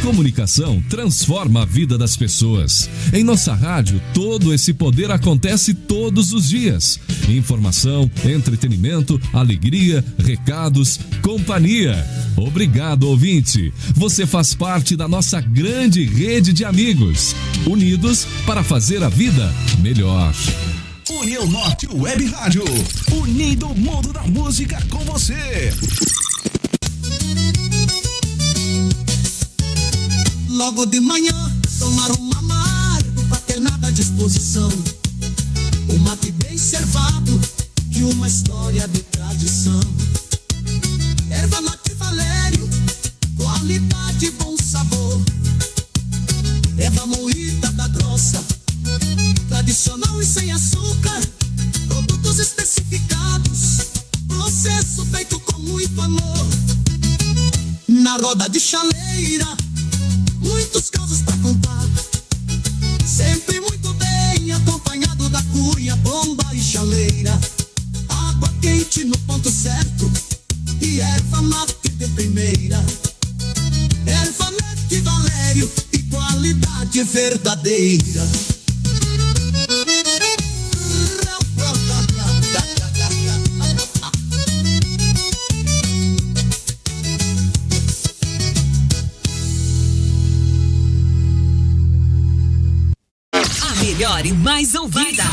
Comunicação transforma a vida das pessoas. Em nossa rádio, todo esse poder acontece todos os dias. Informação, entretenimento, alegria, recados, companhia. Obrigado, ouvinte. Você faz parte da nossa grande rede de amigos, unidos para fazer a vida melhor. União Norte Web Rádio, unindo o mundo da música com você. Logo de manhã, tomar um amargo pra ter nada à disposição. Um mate bem servado e uma história de tradição. Erva mate Valério, qualidade e bom sabor. Erva moída da grossa, tradicional e sem açúcar. Produtos especificados, processo feito com muito amor. Na roda de chaleira, muitos casos pra contar. Sempre muito bem acompanhado da cunha, bomba e chaleira. Água quente no ponto certo e erva mate de primeira. Erva mate Valério e qualidade verdadeira. Melhor e mais ouvida.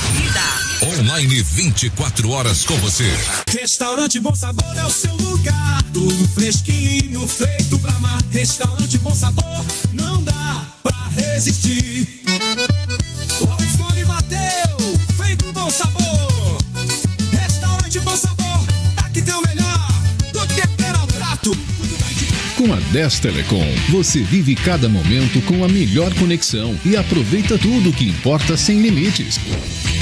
Online 24 horas com você. Restaurante Bom Sabor é o seu lugar. Tudo fresquinho, feito pra amar. Restaurante Bom Sabor, não dá pra resistir. O iPhone bateu, feito com bom sabor. Restaurante Bom Sabor, aqui tem o melhor. Do tempero ao prato. Com a 10 Telecom, você vive cada momento com a melhor conexão e aproveita tudo o que importa sem limites.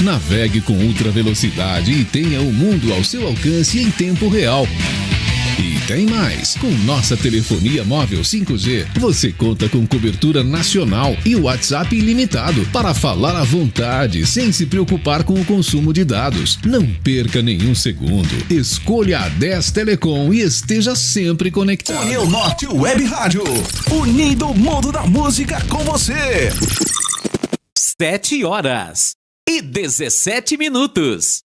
Navegue com ultra velocidade e tenha o mundo ao seu alcance em tempo real. E tem mais! Com nossa telefonia móvel 5G, você conta com cobertura nacional e WhatsApp ilimitado para falar à vontade, sem se preocupar com o consumo de dados. Não perca nenhum segundo. Escolha a 10 Telecom e esteja sempre conectado. União Norte Web Rádio, unindo o mundo da música com você. 7h17.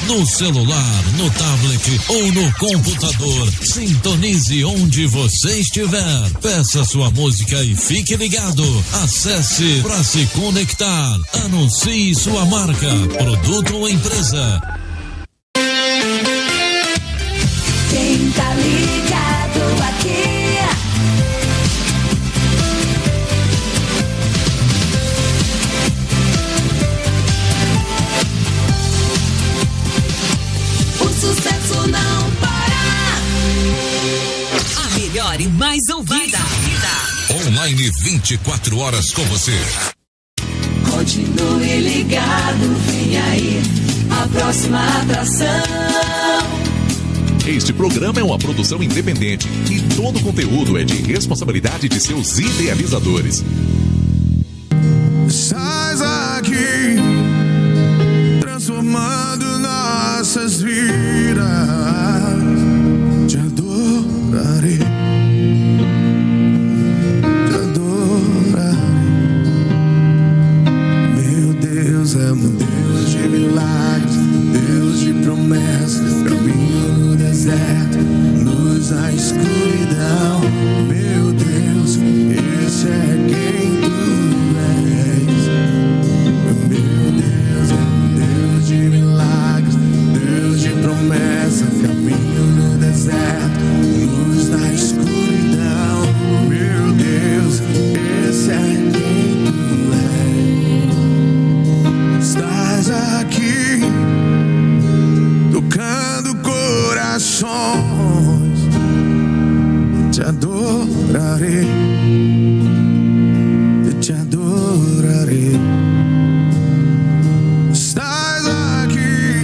No celular, no tablet ou no computador, sintonize onde você estiver. Peça sua música e fique ligado. Acesse para se conectar. Anuncie sua marca, produto ou empresa. Quem tá ligado aqui? Sucesso não para. A melhor e mais ouvida. Online 24 horas com você. Continue ligado, vem aí a próxima atração. Este programa é uma produção independente e todo o conteúdo é de responsabilidade de seus idealizadores. Estás aqui, transformando nossas vidas. Te adorarei, te adorarei. Meu Deus é um Deus de milagres, Deus de promessas. Caminho no deserto, luz na escuridão. Meu Deus, esse é quem tu és. Meu Deus é um Deus de milagres, Deus de promessa, caminho no deserto, luz na escuridão. Meu Deus, esse é quem tu és. Estás aqui, tocando corações. Te adorarei, te adorarei. Estás aqui,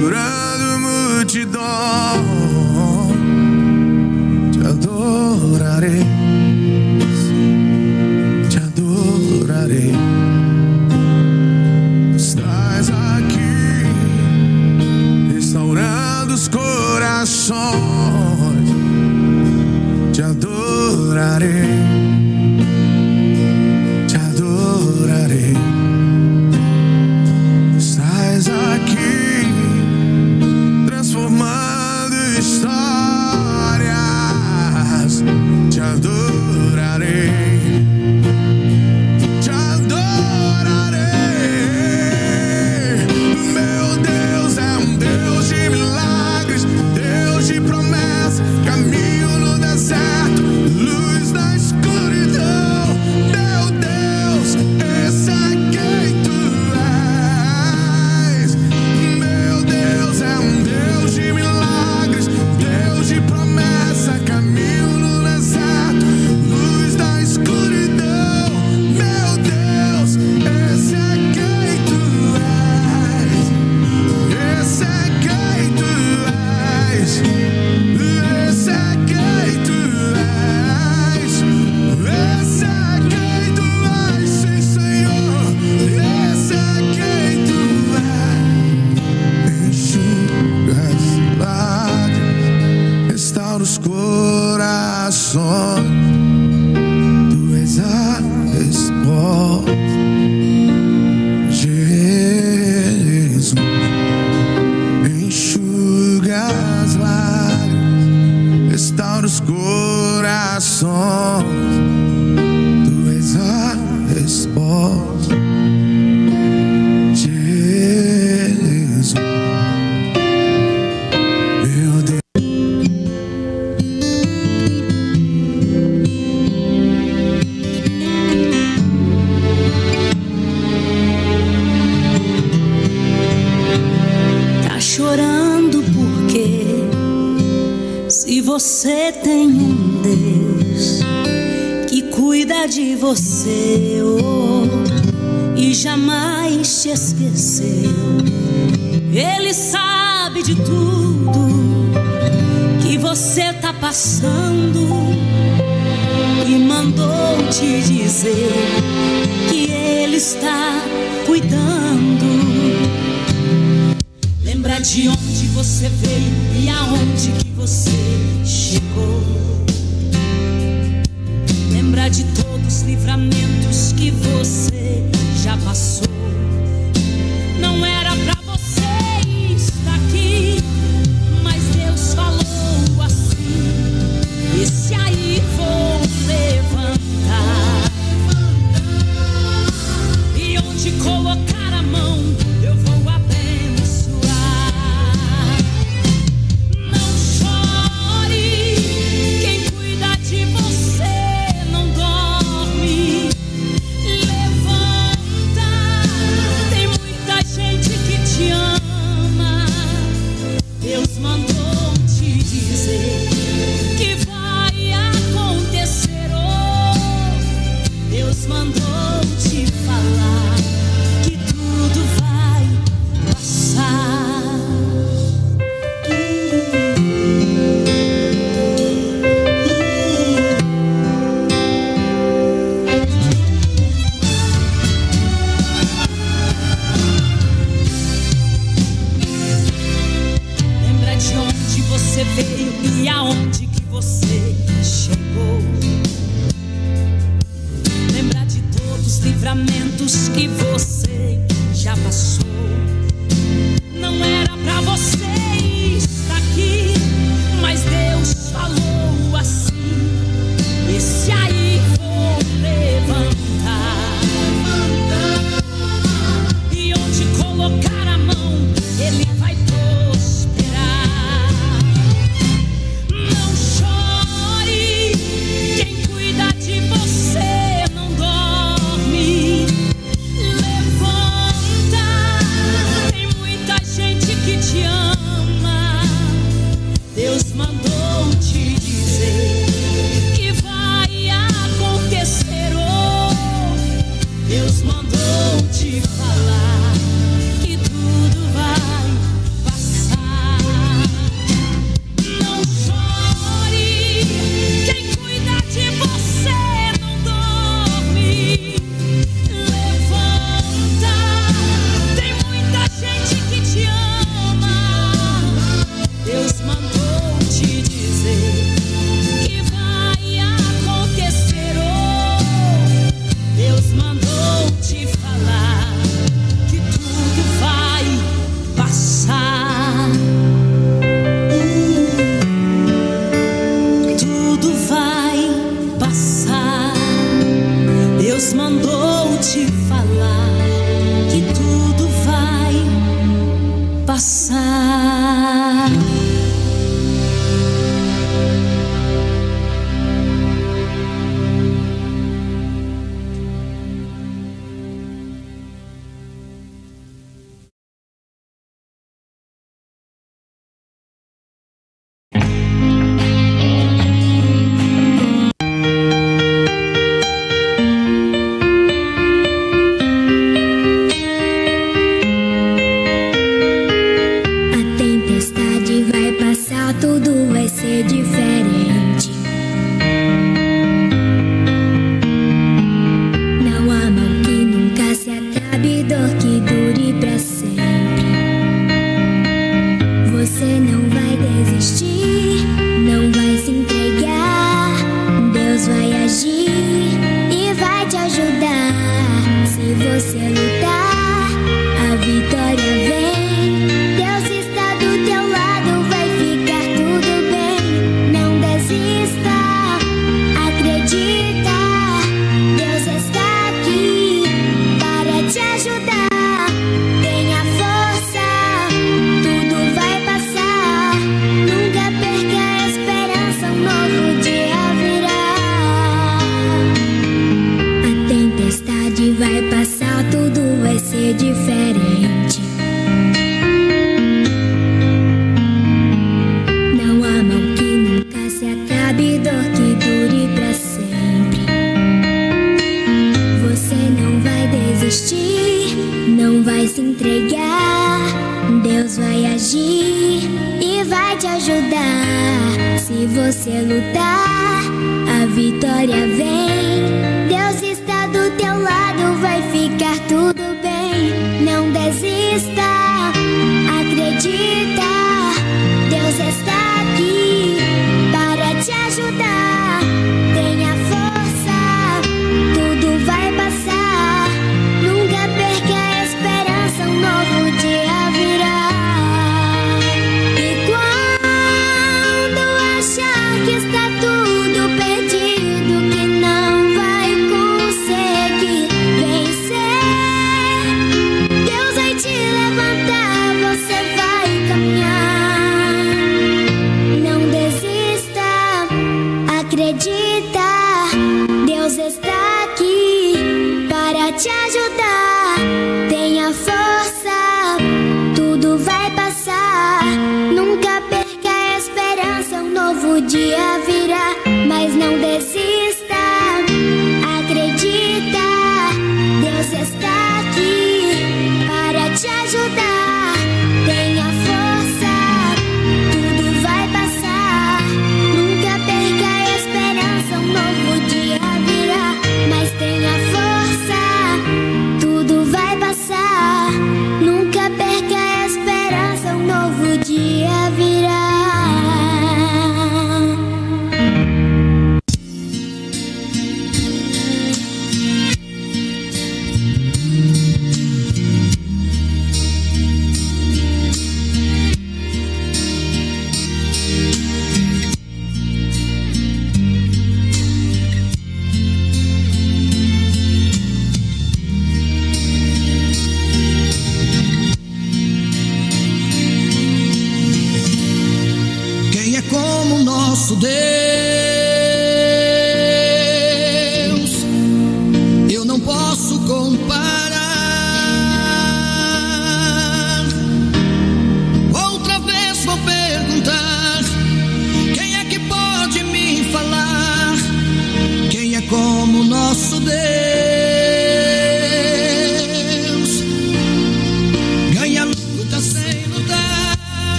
curando multidão. Te adorarei, te adorarei. Estás aqui, restaurando os corações. Te adorarei. te adorarei. Sais aqui transformando histórias, te adorarei. Você tem um Deus que cuida de você, oh, e jamais te esqueceu. Ele sabe de tudo que você tá passando e mandou te dizer que Ele está cuidando. Lembra de onde você veio e aonde que você chegou. Lembra de todos os livramentos que você já passou. Não era pra você estar aqui, mas Deus falou assim: esse aí vou levantar, e onde colocar a mão eu vou abençoar. Não chore, quem cuida de você não dorme. Levanta, tem muita gente que te ama. Deus mandou te dizer que vai acontecer, oh, Deus mandou te falar que tudo vai passar. Lembra de onde você veio e aonde que você chegou. Lembra de todos os livramentos que você já passou. Não era pra você estar aqui, mas Deus falou assim: esse aí vou levantar, e onde colocar a mão ele vai prosperar. Não chore, quem cuida de você não dorme. Levanta, tem muita gente que te ama.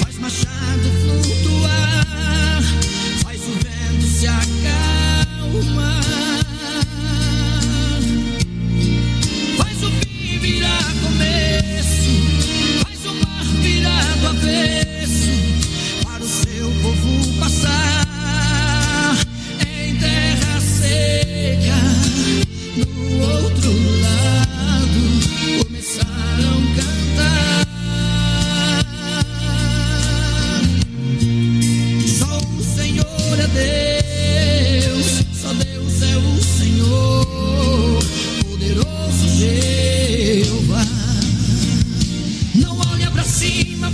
Faz machado flutuar, faz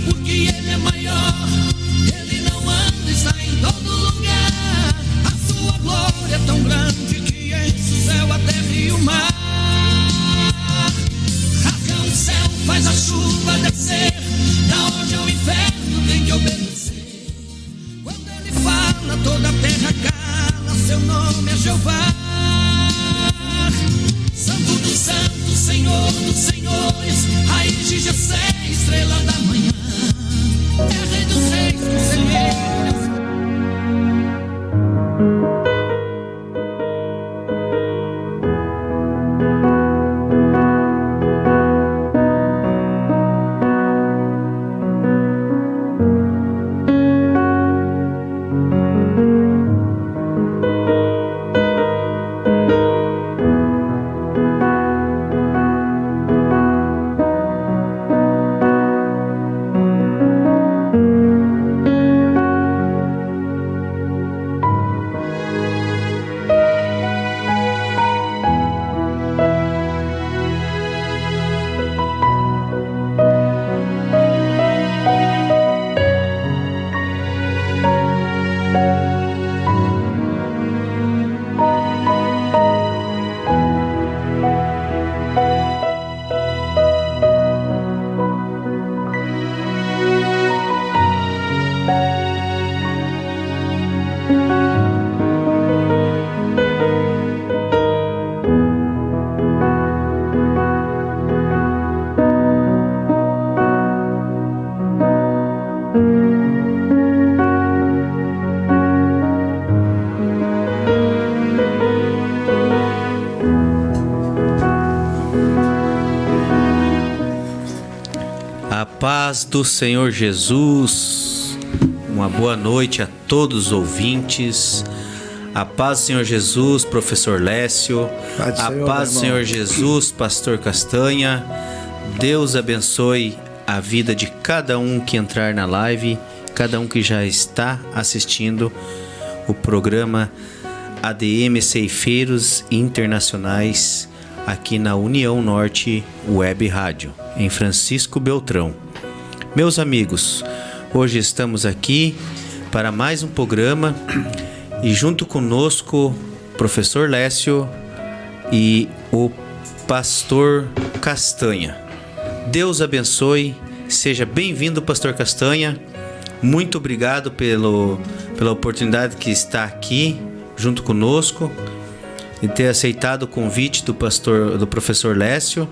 porque Ele é maior. Ele não anda, está em todo lugar. A sua glória é tão grande que enche o céu, a terra e o mar. Rasga o céu, faz a chuva descer. Da onde é o inferno tem que obedecer. Quando Ele fala, toda a terra cala. Seu nome é Jeová. Santo dos santos, Senhor dos senhores, raiz de Jessé, estrela da manhã, é Rei dos reis, conselheiro. Paz do Senhor Jesus, uma boa noite a todos os ouvintes. A paz do Senhor Jesus, professor Lécio. A paz do Senhor Jesus, pastor Castanha. Deus abençoe a vida de cada um que entrar na live, cada um que já está assistindo o programa ADM Ceifeiros Internacionais aqui na União Norte Web Rádio, em Francisco Beltrão. Meus amigos, hoje estamos aqui para mais um programa e junto conosco professor Lécio e o pastor Castanha. Deus abençoe, seja bem-vindo, pastor Castanha. Muito obrigado pela oportunidade que está aqui junto conosco e ter aceitado o convite do professor Lécio,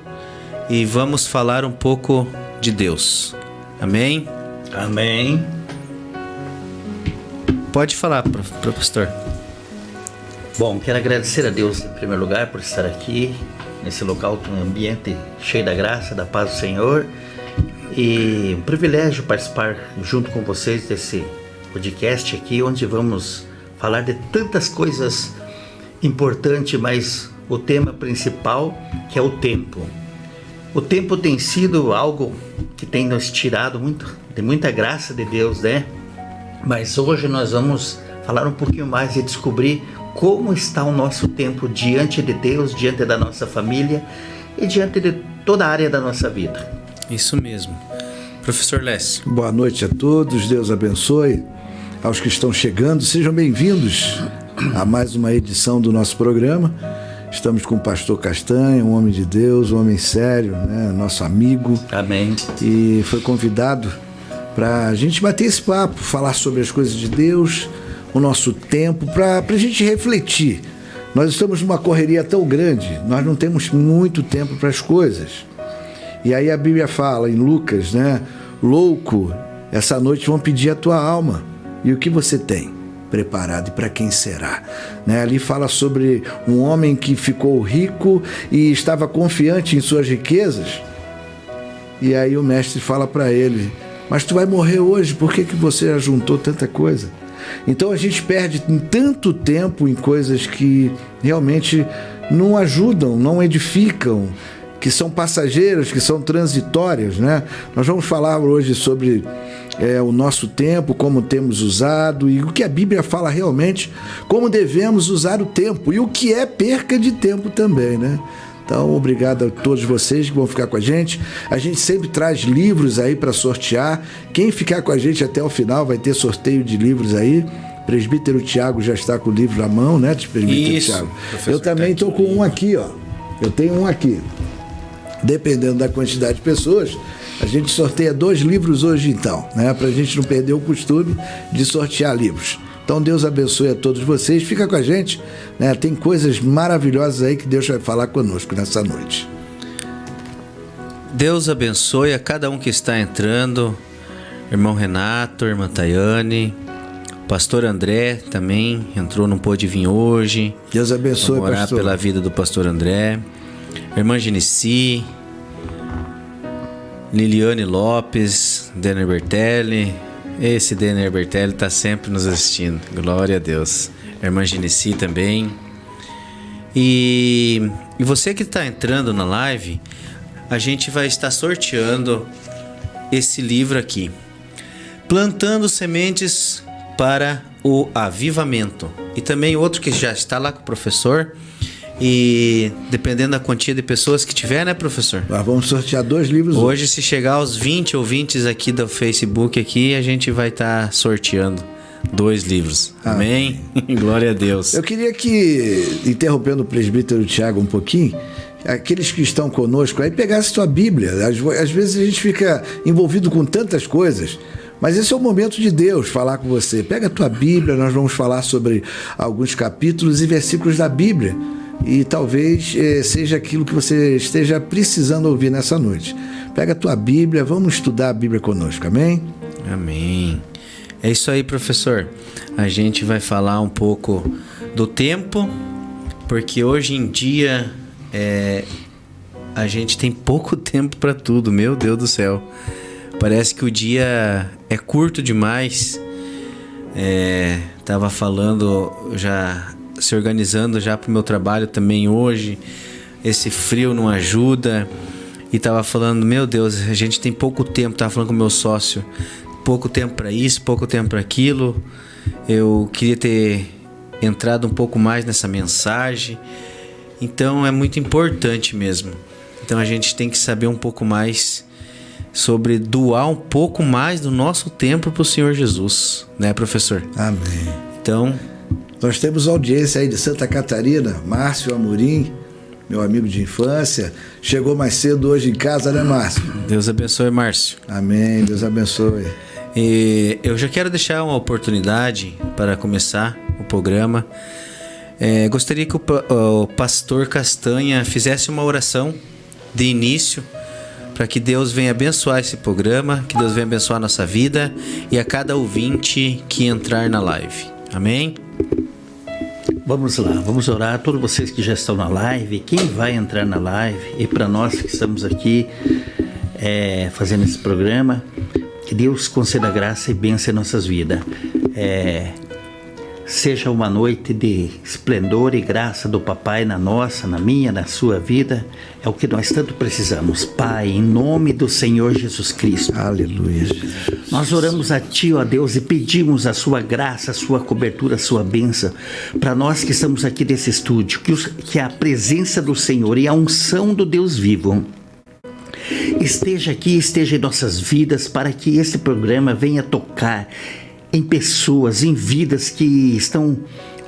e vamos falar um pouco de Deus. Amém? Amém. Pode falar, pastor. Bom, quero agradecer a Deus em primeiro lugar por estar aqui nesse local, um ambiente cheio da graça, da paz do Senhor, e um privilégio participar junto com vocês desse podcast aqui, onde vamos falar de tantas coisas importantes, mas o tema principal que é o tempo. O tempo tem sido algo que tem nos tirado de muita graça de Deus, né? Mas hoje nós vamos falar um pouquinho mais e descobrir como está o nosso tempo diante de Deus, diante da nossa família e diante de toda a área da nossa vida. Isso mesmo. Professor Lécio. Boa noite a todos, Deus abençoe. Aos que estão chegando, sejam bem-vindos a mais uma edição do nosso programa. Estamos com o pastor Castanha, um homem de Deus, um homem sério, né? Nosso amigo. Amém. E foi convidado para a gente bater esse papo, falar sobre as coisas de Deus, o nosso tempo, para a gente refletir. Nós estamos numa correria tão grande, nós não temos muito tempo para as coisas. E aí a Bíblia fala em Lucas, né? Louco, essa noite vão pedir a tua alma. E o que você tem preparado e para quem será? Né? Ali fala sobre um homem que ficou rico e estava confiante em suas riquezas. E aí o mestre fala para ele: mas tu vai morrer hoje, por que você ajuntou tanta coisa? Então a gente perde tanto tempo em coisas que realmente não ajudam, não edificam, que são passageiras, que são transitórias, né? Nós vamos falar hoje sobre o nosso tempo, como temos usado e o que a Bíblia fala realmente, como devemos usar o tempo e o que é perca de tempo também, né? Então, obrigado a todos vocês que vão ficar com a gente. A gente sempre traz livros aí para sortear. Quem ficar com a gente até o final vai ter sorteio de livros aí. Presbítero Tiago já está com o livro na mão, né, Presbítero Tiago? Eu também estou com um aqui, ó. Eu tenho um aqui. Dependendo da quantidade de pessoas, a gente sorteia 2 livros hoje, então, né? Para a gente não perder o costume de sortear livros. Então, Deus abençoe a todos vocês. Fica com a gente, né? Tem coisas maravilhosas aí que Deus vai falar conosco nessa noite. Deus abençoe a cada um que está entrando. Irmão Renato, irmã Tayane, pastor André também entrou, não pôde vir hoje. Deus abençoe, Vamos orar pastor. pela vida do pastor André. Irmã Genici, Liliane Lopes, Denner Bertelli. Esse Denner Bertelli está sempre nos assistindo. Glória a Deus. Irmã Genici também. E você que está entrando na live, a gente vai estar sorteando esse livro aqui. Plantando sementes para o avivamento. E também outro que já está lá com o professor. E dependendo da quantia de pessoas que tiver, né, professor? Nós vamos sortear 2 livros hoje. Se chegar aos 20 ouvintes aqui do Facebook aqui, a gente vai estar sorteando 2 livros. Amém? Glória a Deus. Eu queria que, interrompendo o presbítero Tiago um pouquinho, aqueles que estão conosco aí, pegasse tua Bíblia. Às vezes a gente fica envolvido com tantas coisas, mas esse é o momento de Deus falar com você. Pega a tua Bíblia, nós vamos falar sobre alguns capítulos e versículos da Bíblia. E talvez seja aquilo que você esteja precisando ouvir nessa noite. Pega a tua Bíblia, vamos estudar a Bíblia conosco, amém? Amém. É isso aí, professor. A gente vai falar um pouco do tempo, porque hoje em dia a gente tem pouco tempo para tudo, meu Deus do céu. Parece que o dia é curto demais. Tava falando já, se organizando já pro meu trabalho também hoje. Esse frio não ajuda. E tava falando, meu Deus, a gente tem pouco tempo. Tava falando com o meu sócio, pouco tempo para isso, pouco tempo para aquilo. Eu queria ter entrado um pouco mais nessa mensagem. Então é muito importante mesmo. Então a gente tem que saber um pouco mais sobre doar um pouco mais do nosso tempo para o Senhor Jesus, né, professor? Amém. Então, nós temos audiência aí de Santa Catarina, Márcio Amorim, meu amigo de infância, chegou mais cedo hoje em casa, né, Márcio? Deus abençoe, Márcio. Amém, Deus abençoe. E eu já quero deixar uma oportunidade para começar o programa. Gostaria que o pastor Castanha fizesse uma oração de início, para que Deus venha abençoar esse programa, que Deus venha abençoar a nossa vida e a cada ouvinte que entrar na live. Amém? Vamos lá, vamos orar a todos vocês que já estão na live, quem vai entrar na live e para nós que estamos aqui fazendo esse programa, que Deus conceda graça e bênção em nossas vidas. Seja uma noite de esplendor e graça do Papai na nossa, na minha, na sua vida. É o que nós tanto precisamos. Pai, em nome do Senhor Jesus Cristo. Aleluia. Nós oramos a Ti, ó Deus, e pedimos a Sua graça, a Sua cobertura, a Sua bênção. Para nós que estamos aqui nesse estúdio, que a presença do Senhor e a unção do Deus vivo esteja aqui, esteja em nossas vidas, para que esse programa venha tocar em pessoas, em vidas que estão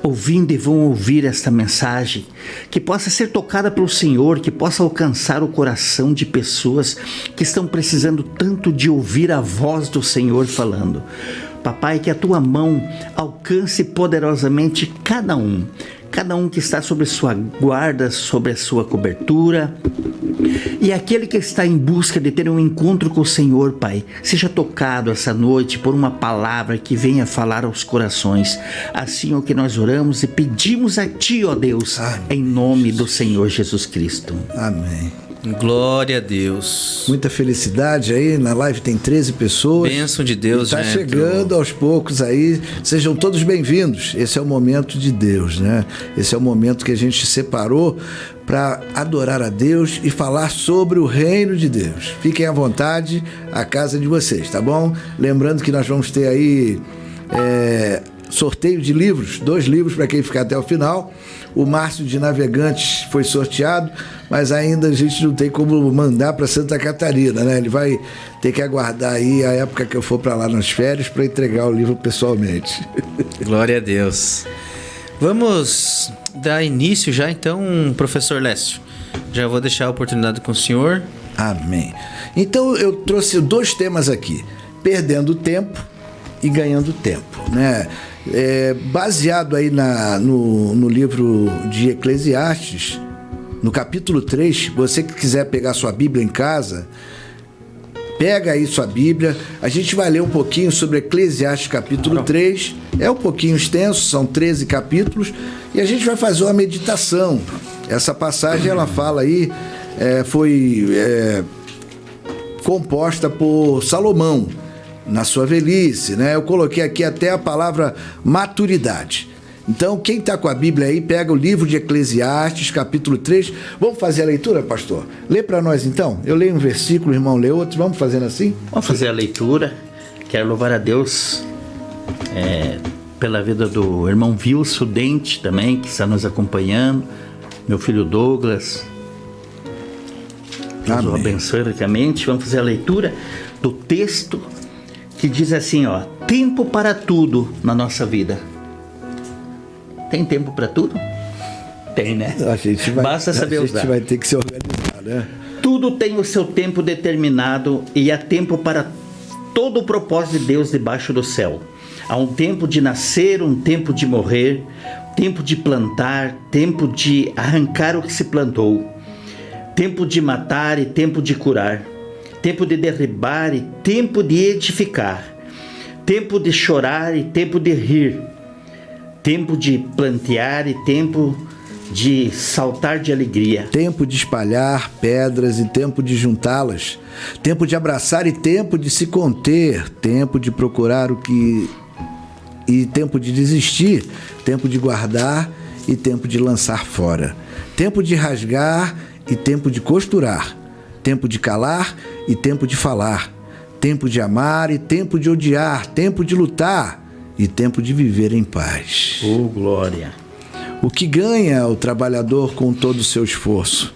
ouvindo e vão ouvir esta mensagem, que possa ser tocada pelo Senhor, que possa alcançar o coração de pessoas que estão precisando tanto de ouvir a voz do Senhor falando. Papai, que a Tua mão alcance poderosamente cada um que está sob sua guarda, sob a sua cobertura, e aquele que está em busca de ter um encontro com o Senhor, Pai, seja tocado essa noite por uma palavra que venha falar aos corações. Assim é o que nós oramos e pedimos a Ti, ó Deus, amém, em nome do Senhor Jesus Cristo. Amém. Glória a Deus. Muita felicidade aí, na live tem 13 pessoas. Bênção de Deus, está chegando aos poucos aí, sejam todos bem-vindos. Esse é o momento de Deus, né? Esse é o momento que a gente separou para adorar a Deus e falar sobre o reino de Deus. Fiquem à vontade, a casa de vocês, tá bom? Lembrando que nós vamos ter aí sorteio de livros, 2 livros para quem ficar até o final. O Márcio de Navegantes foi sorteado, mas ainda a gente não tem como mandar para Santa Catarina, né? Ele vai ter que aguardar aí a época que eu for para lá nas férias para entregar o livro pessoalmente. Glória a Deus. Vamos dar início já então, professor Lécio. Já vou deixar a oportunidade com o senhor. Amém. Então eu trouxe 2 temas aqui: perdendo tempo e ganhando tempo, né? Baseado aí no livro de Eclesiastes, no capítulo 3, você que quiser pegar sua Bíblia em casa, pega aí sua Bíblia, a gente vai ler um pouquinho sobre Eclesiastes capítulo 3, é um pouquinho extenso, são 13 capítulos, e a gente vai fazer uma meditação. Essa passagem, ela fala aí, foi composta por Salomão, na sua velhice, né? Eu coloquei aqui até a palavra maturidade. Então, quem está com a Bíblia aí, pega o livro de Eclesiastes, capítulo 3. Vamos fazer a leitura, pastor? Lê para nós, então. Eu leio um versículo, o irmão lê outro. Vamos fazendo assim? Vamos fazer a leitura. Quero louvar a Deus pela vida do irmão Wilson Dente também, que está nos acompanhando. Meu filho Douglas. Deus o abençoe ricamente. Vamos fazer a leitura do texto que diz assim, ó: tempo para tudo na nossa vida. Tem tempo para tudo? Tem, né? Basta saber usar. A gente vai ter que se organizar, né? Tudo tem o seu tempo determinado e há tempo para todo o propósito de Deus debaixo do céu. Há um tempo de nascer, um tempo de morrer, tempo de plantar, tempo de arrancar o que se plantou, tempo de matar e tempo de curar, tempo de derribar e tempo de edificar, tempo de chorar e tempo de rir, tempo de plantear e tempo de saltar de alegria, tempo de espalhar pedras e tempo de juntá-las, tempo de abraçar e tempo de se conter, tempo de procurar o que e tempo de desistir, tempo de guardar e tempo de lançar fora, tempo de rasgar e tempo de costurar, tempo de calar e tempo de falar, tempo de amar e tempo de odiar, tempo de lutar e tempo de viver em paz. Oh, glória! O que ganha o trabalhador com todo o seu esforço?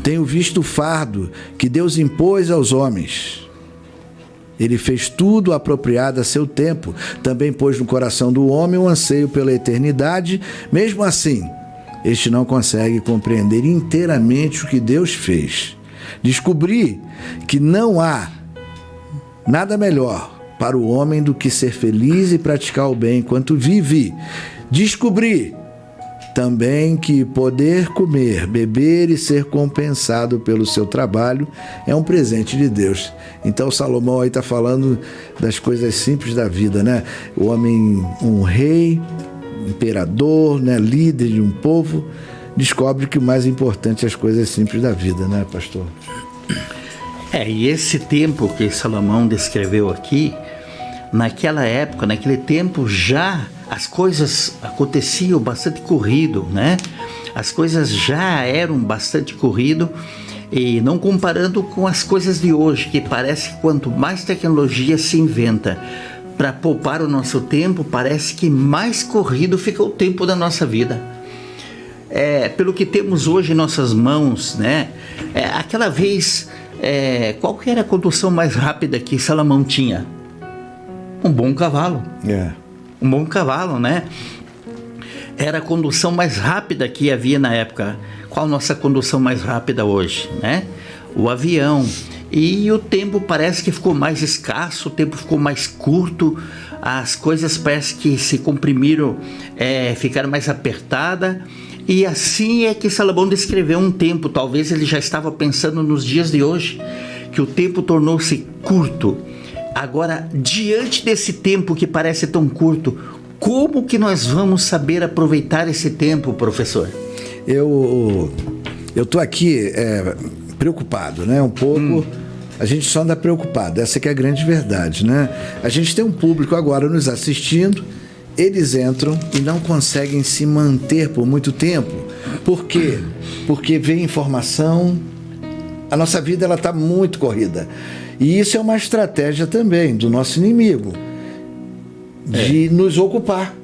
Tenho visto o fardo que Deus impôs aos homens. Ele fez tudo apropriado a seu tempo. Também pôs no coração do homem um anseio pela eternidade. Mesmo assim, este não consegue compreender inteiramente o que Deus fez. Descobri que não há nada melhor para o homem do que ser feliz e praticar o bem enquanto vive. Descobri também que poder comer, beber e ser compensado pelo seu trabalho é um presente de Deus. Então Salomão aí está falando das coisas simples da vida, né? O homem, um rei, imperador, né? Líder de um povo, descobre que o mais importante é as coisas simples da vida, né, pastor? E esse tempo que Salomão descreveu aqui, naquela época, naquele tempo já as coisas aconteciam bastante corrido, né? As coisas já eram bastante corrido, e não comparando com as coisas de hoje, que parece que quanto mais tecnologia se inventa para poupar o nosso tempo, parece que mais corrido fica o tempo da nossa vida. Pelo que temos hoje em nossas mãos, né? Aquela vez, qual que era a condução mais rápida que Salomão tinha? Um bom cavalo. Um bom cavalo, né? Era a condução mais rápida que havia na época. Qual a nossa condução mais rápida hoje, né? O avião. E o tempo parece que ficou mais escasso, o tempo ficou mais curto, as coisas parece que se comprimiram, ficaram mais apertadas. E assim é que Salomão descreveu um tempo, talvez ele já estava pensando nos dias de hoje, que o tempo tornou-se curto. Agora, diante desse tempo que parece tão curto, como que nós vamos saber aproveitar esse tempo, professor? Eu tô aqui preocupado, né? Um pouco. A gente só anda preocupado. Essa que é a grande verdade, né? A gente tem um público agora nos assistindo. Eles entram e não conseguem se manter por muito tempo. Por quê? Porque vem informação. A nossa vida ela está muito corrida. E isso é uma estratégia também do nosso inimigo de nos ocupar.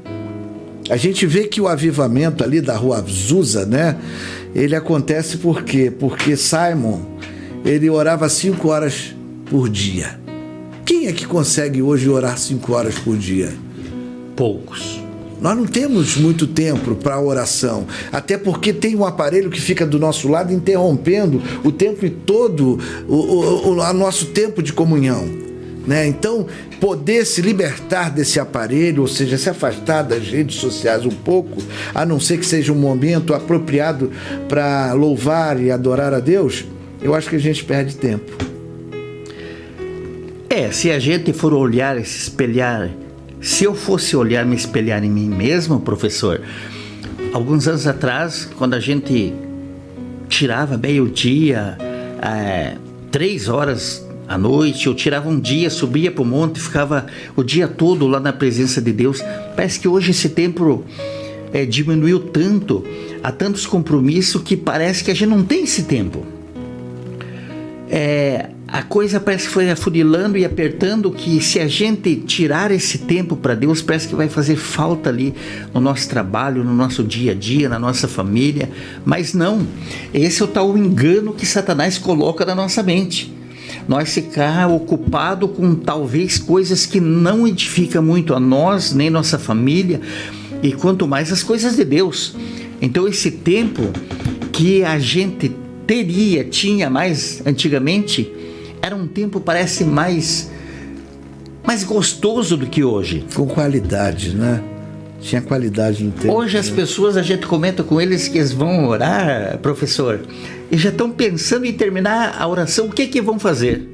A gente vê que o avivamento ali da rua Azusa, né? Ele acontece por quê? Porque Simon, ele orava 5 horas por dia. Quem é que consegue hoje orar 5 horas por dia? Poucos. Nós não temos muito tempo para oração, até porque tem um aparelho que fica do nosso lado interrompendo o tempo todo o nosso tempo de comunhão, né? Então, poder se libertar desse aparelho, ou seja, se afastar das redes sociais um pouco, a não ser que seja um momento apropriado para louvar e adorar a Deus, eu acho que a gente perde tempo. Se a gente for olhar e se espelhar, se eu fosse olhar e me espelhar em mim mesmo, professor, alguns anos atrás, quando a gente tirava meio-dia, 3 horas à noite, eu tirava um dia, subia para o monte, ficava o dia todo lá na presença de Deus. Parece que hoje esse tempo diminuiu tanto, há tantos compromissos que parece que a gente não tem esse tempo. A coisa parece que foi afunilando e apertando, que se a gente tirar esse tempo para Deus, parece que vai fazer falta ali no nosso trabalho, no nosso dia a dia, na nossa família. Mas não, esse é o tal engano que Satanás coloca na nossa mente. Nós ficar ocupado com talvez coisas que não edificam muito a nós, nem nossa família, e quanto mais as coisas de Deus. Então esse tempo que a gente tinha mais antigamente, era um tempo, parece, mais gostoso do que hoje. Com qualidade, né? Tinha qualidade no tempo. Hoje as pessoas, a gente comenta com eles que eles vão orar, professor, e já estão pensando em terminar a oração, o que vão fazer?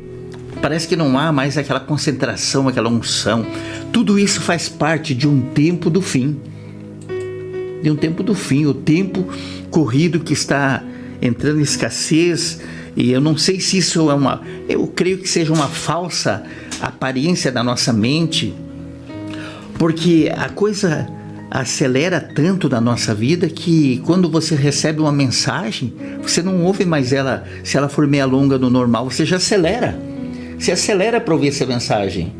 Parece que não há mais aquela concentração, aquela unção. Tudo isso faz parte de um tempo do fim. De um tempo do fim, o tempo corrido que está entrando em escassez. E eu não sei se isso eu creio que seja uma falsa aparência da nossa mente, porque a coisa acelera tanto na nossa vida que quando você recebe uma mensagem, você não ouve mais ela, se ela for meia longa do normal, você já acelera. Você acelera para ouvir essa mensagem.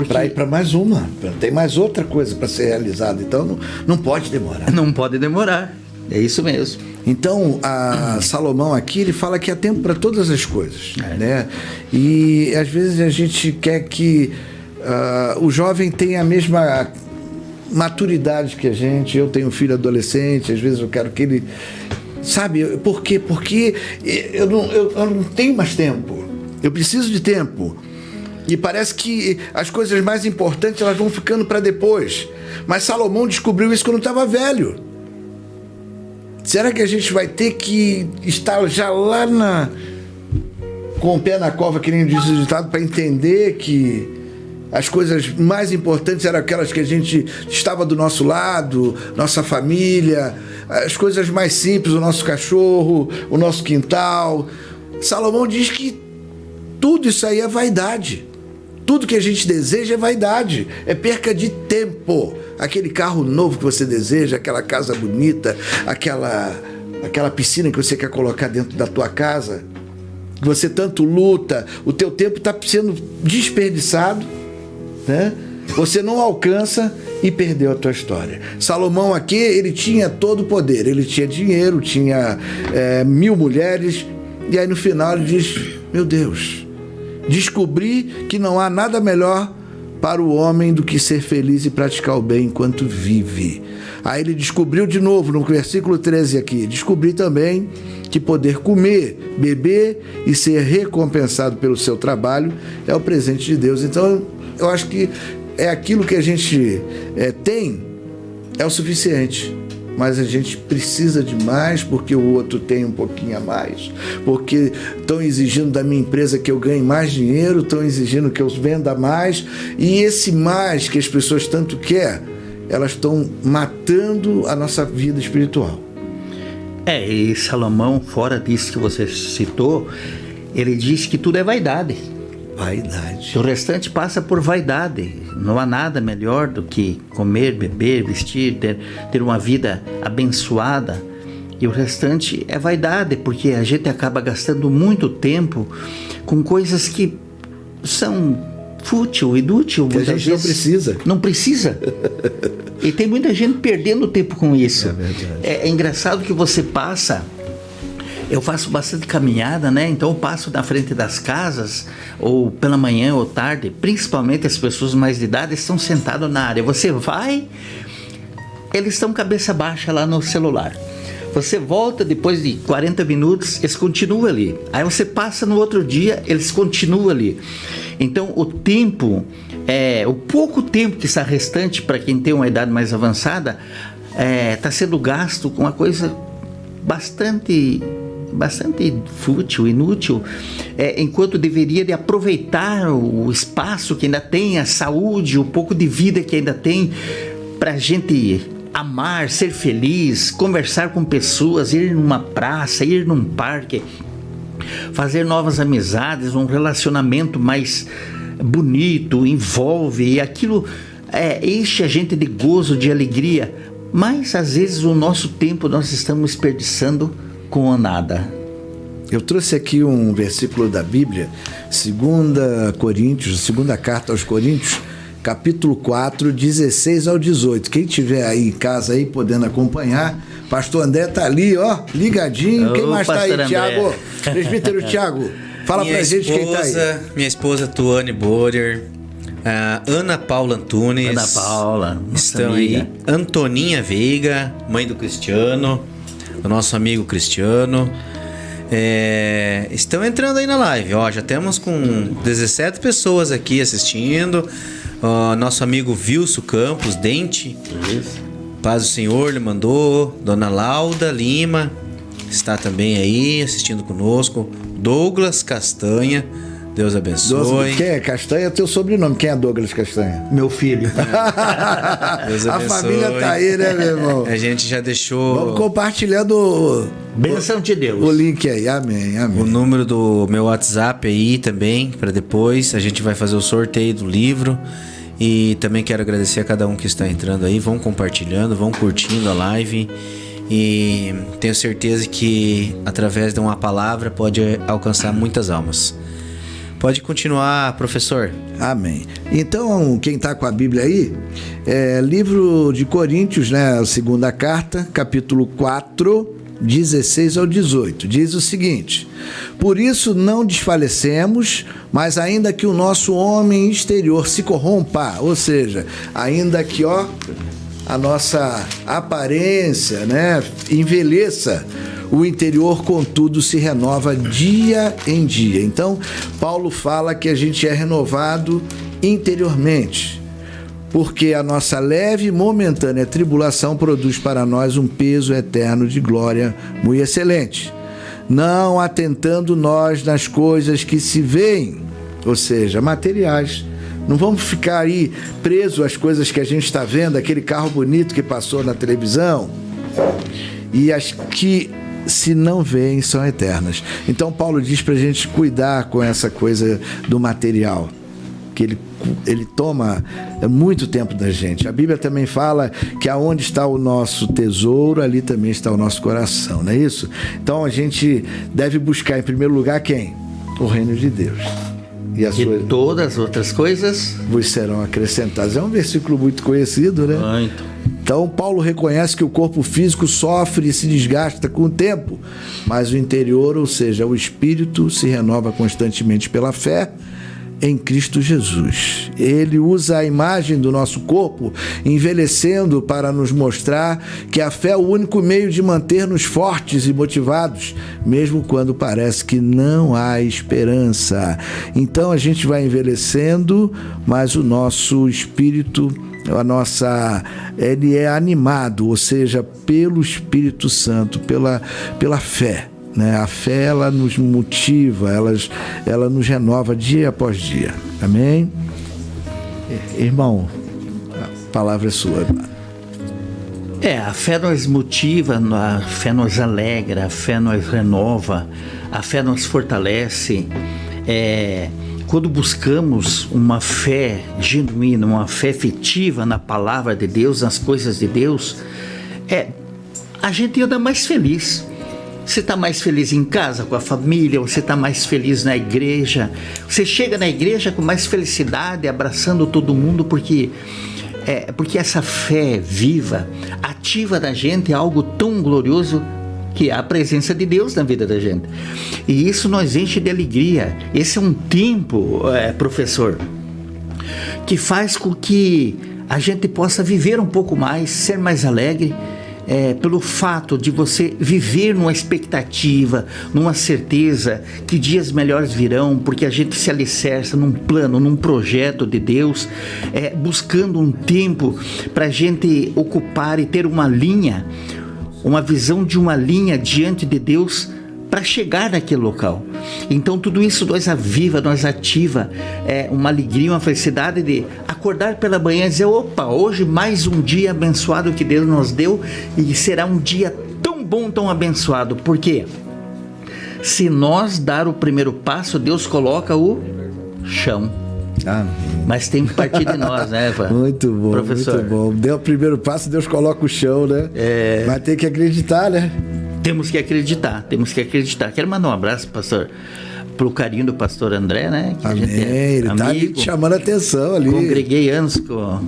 Para ir para mais uma, tem mais outra coisa para ser realizada, então não pode demorar. Não pode demorar, é isso mesmo. Então, Salomão aqui, ele fala que há tempo para todas as coisas, né? E às vezes a gente quer que o jovem tenha a mesma maturidade que a gente. Eu tenho um filho adolescente, às vezes eu quero que ele... Sabe, por quê? Porque eu não tenho mais tempo, eu preciso de tempo. E parece que as coisas mais importantes, elas vão ficando para depois. Mas Salomão descobriu isso quando estava velho. Será que a gente vai ter que estar já lá com o pé na cova, que nem diz o ditado, para entender que as coisas mais importantes eram aquelas que a gente estava do nosso lado, nossa família, as coisas mais simples, o nosso cachorro, o nosso quintal? Salomão diz que tudo isso aí é vaidade. Tudo que a gente deseja é vaidade, é perca de tempo. Aquele carro novo que você deseja, aquela casa bonita, aquela piscina que você quer colocar dentro da tua casa, que você tanto luta, o teu tempo está sendo desperdiçado, né? Você não alcança e perdeu a tua história. Salomão aqui, ele tinha todo o poder, ele tinha dinheiro, tinha 1000 mulheres, e aí no final ele diz: meu Deus, descobri que não há nada melhor para o homem do que ser feliz e praticar o bem enquanto vive. Aí ele descobriu de novo, no versículo 13 aqui, descobri também que poder comer, beber e ser recompensado pelo seu trabalho é o presente de Deus. Então, eu acho que aquilo que a gente tem é o suficiente. Mas a gente precisa de mais, porque o outro tem um pouquinho a mais, porque estão exigindo da minha empresa que eu ganhe mais dinheiro, estão exigindo que eu venda mais, e esse mais que as pessoas tanto querem, elas estão matando a nossa vida espiritual. E Salomão, fora disso que você citou, ele diz que tudo é vaidade. Vaidade. O restante passa por vaidade. Não há nada melhor do que comer, beber, vestir, ter uma vida abençoada. E o restante é vaidade, porque a gente acaba gastando muito tempo com coisas que são fútil, inútil. Que a gente não precisa. Não precisa. E tem muita gente perdendo tempo com isso. É verdade. É engraçado que você passa... Eu faço bastante caminhada, né? Então eu passo na frente das casas, ou pela manhã ou tarde, principalmente as pessoas mais de idade estão sentadas na área. Você vai, eles estão cabeça baixa lá no celular. Você volta depois de 40 minutos, eles continuam ali. Aí você passa no outro dia, eles continuam ali. Então o tempo, o pouco tempo que está restante para quem tem uma idade mais avançada, está sendo gasto com uma coisa bastante fútil, inútil, enquanto deveria de aproveitar o espaço que ainda tem, a saúde, o pouco de vida que ainda tem, para a gente amar, ser feliz, conversar com pessoas, ir numa praça, ir num parque, fazer novas amizades, um relacionamento mais bonito, envolve, e aquilo enche a gente de gozo, de alegria, mas às vezes o nosso tempo nós estamos desperdiçando com nada. Eu trouxe aqui um versículo da Bíblia, 2 Coríntios, segunda carta aos Coríntios, capítulo 4, 16 ao 18. Quem tiver aí em casa aí podendo acompanhar, pastor André tá ali, ó, ligadinho. Quem mais tá aí, Tiago? Presbítero Tiago, fala pra gente quem tá aí. Minha esposa Tuane Borer, Ana Paula Antunes. Ana Paula, estão amiga. Aí. Antoninha Veiga, mãe do Cristiano, do nosso amigo Cristiano. Estão entrando aí na live. Ó, já temos com 17 pessoas aqui assistindo. Nosso amigo Vilso Campos, Dente. Isso. Paz do Senhor, lhe mandou. Dona Lauda Lima está também aí assistindo conosco. Douglas Castanha. Deus abençoe. Quem é Castanha? É teu sobrenome. Quem é Douglas Castanha? Meu filho. Deus abençoe. A família tá aí, né, meu irmão? A gente já deixou... Vamos compartilhando bênção de Deus. O link aí. Amém, amém. O número do meu WhatsApp aí também, para depois. A gente vai fazer o sorteio do livro. E também quero agradecer a cada um que está entrando aí. Vão compartilhando, vão curtindo a live. E tenho certeza que através de uma palavra pode alcançar muitas almas. Pode continuar, professor. Amém. Então, quem está com a Bíblia aí, livro de Coríntios, né, a segunda carta, capítulo 4, 16 ao 18. Diz o seguinte: por isso não desfalecemos, mas ainda que o nosso homem exterior se corrompa, ou seja, ainda que a nossa aparência, né, envelheça, o interior, contudo, se renova dia em dia. Então, Paulo fala que a gente é renovado interiormente, porque a nossa leve e momentânea tribulação produz para nós um peso eterno de glória muito excelente, não atentando nós nas coisas que se veem, ou seja, materiais. Não vamos ficar aí presos às coisas que a gente está vendo, aquele carro bonito que passou na televisão, e as que se não veem são eternas. Então Paulo diz pra gente cuidar com essa coisa do material, que ele toma muito tempo da gente. A Bíblia também fala que aonde está o nosso tesouro, ali também está o nosso coração, não é isso? Então a gente deve buscar em primeiro lugar quem? O reino de Deus. E todas as outras coisas vos serão acrescentadas. É um versículo muito conhecido, né? Muito. Então Paulo reconhece que o corpo físico sofre e se desgasta com o tempo, mas o interior, ou seja, o espírito, se renova constantemente pela fé em Cristo Jesus. Ele usa a imagem do nosso corpo, envelhecendo, para nos mostrar que a fé é o único meio de manter-nos fortes e motivados, mesmo quando parece que não há esperança. Então a gente vai envelhecendo, mas o nosso espírito, ele é animado, ou seja, pelo Espírito Santo, pela fé. Né? A fé, ela nos motiva, ela nos renova dia após dia. Amém? Irmão, a palavra é sua. A fé nos motiva, a fé nos alegra, a fé nos renova, a fé nos fortalece. Quando buscamos uma fé genuína, uma fé efetiva na palavra de Deus, nas coisas de Deus, a gente anda mais feliz. Você está mais feliz em casa, com a família? Você está mais feliz na igreja? Você chega na igreja com mais felicidade, abraçando todo mundo, porque essa fé viva, ativa da gente, é algo tão glorioso, que é a presença de Deus na vida da gente. E isso nos enche de alegria. Esse é um tempo, professor, que faz com que a gente possa viver um pouco mais, ser mais alegre, pelo fato de você viver numa expectativa, numa certeza que dias melhores virão, porque a gente se alicerça num plano, num projeto de Deus, buscando um tempo para a gente ocupar e ter uma linha, uma visão de uma linha diante de Deus para chegar naquele local. Então tudo isso nós aviva, nós ativa uma alegria, uma felicidade de acordar pela manhã e dizer: opa, hoje mais um dia abençoado que Deus nos deu, e será um dia tão bom, tão abençoado. Porque se nós dar o primeiro passo, Deus coloca o chão. Mas tem que partir de nós, né, Eva? Muito bom, professor. Muito bom. Deu o primeiro passo, Deus coloca o chão, né? Mas tem que acreditar, né? Temos que acreditar. Quero mandar um abraço, pastor, pro carinho do pastor André, né? Que amém, ele amigo, tá ali chamando a atenção ali. Congreguei anos com o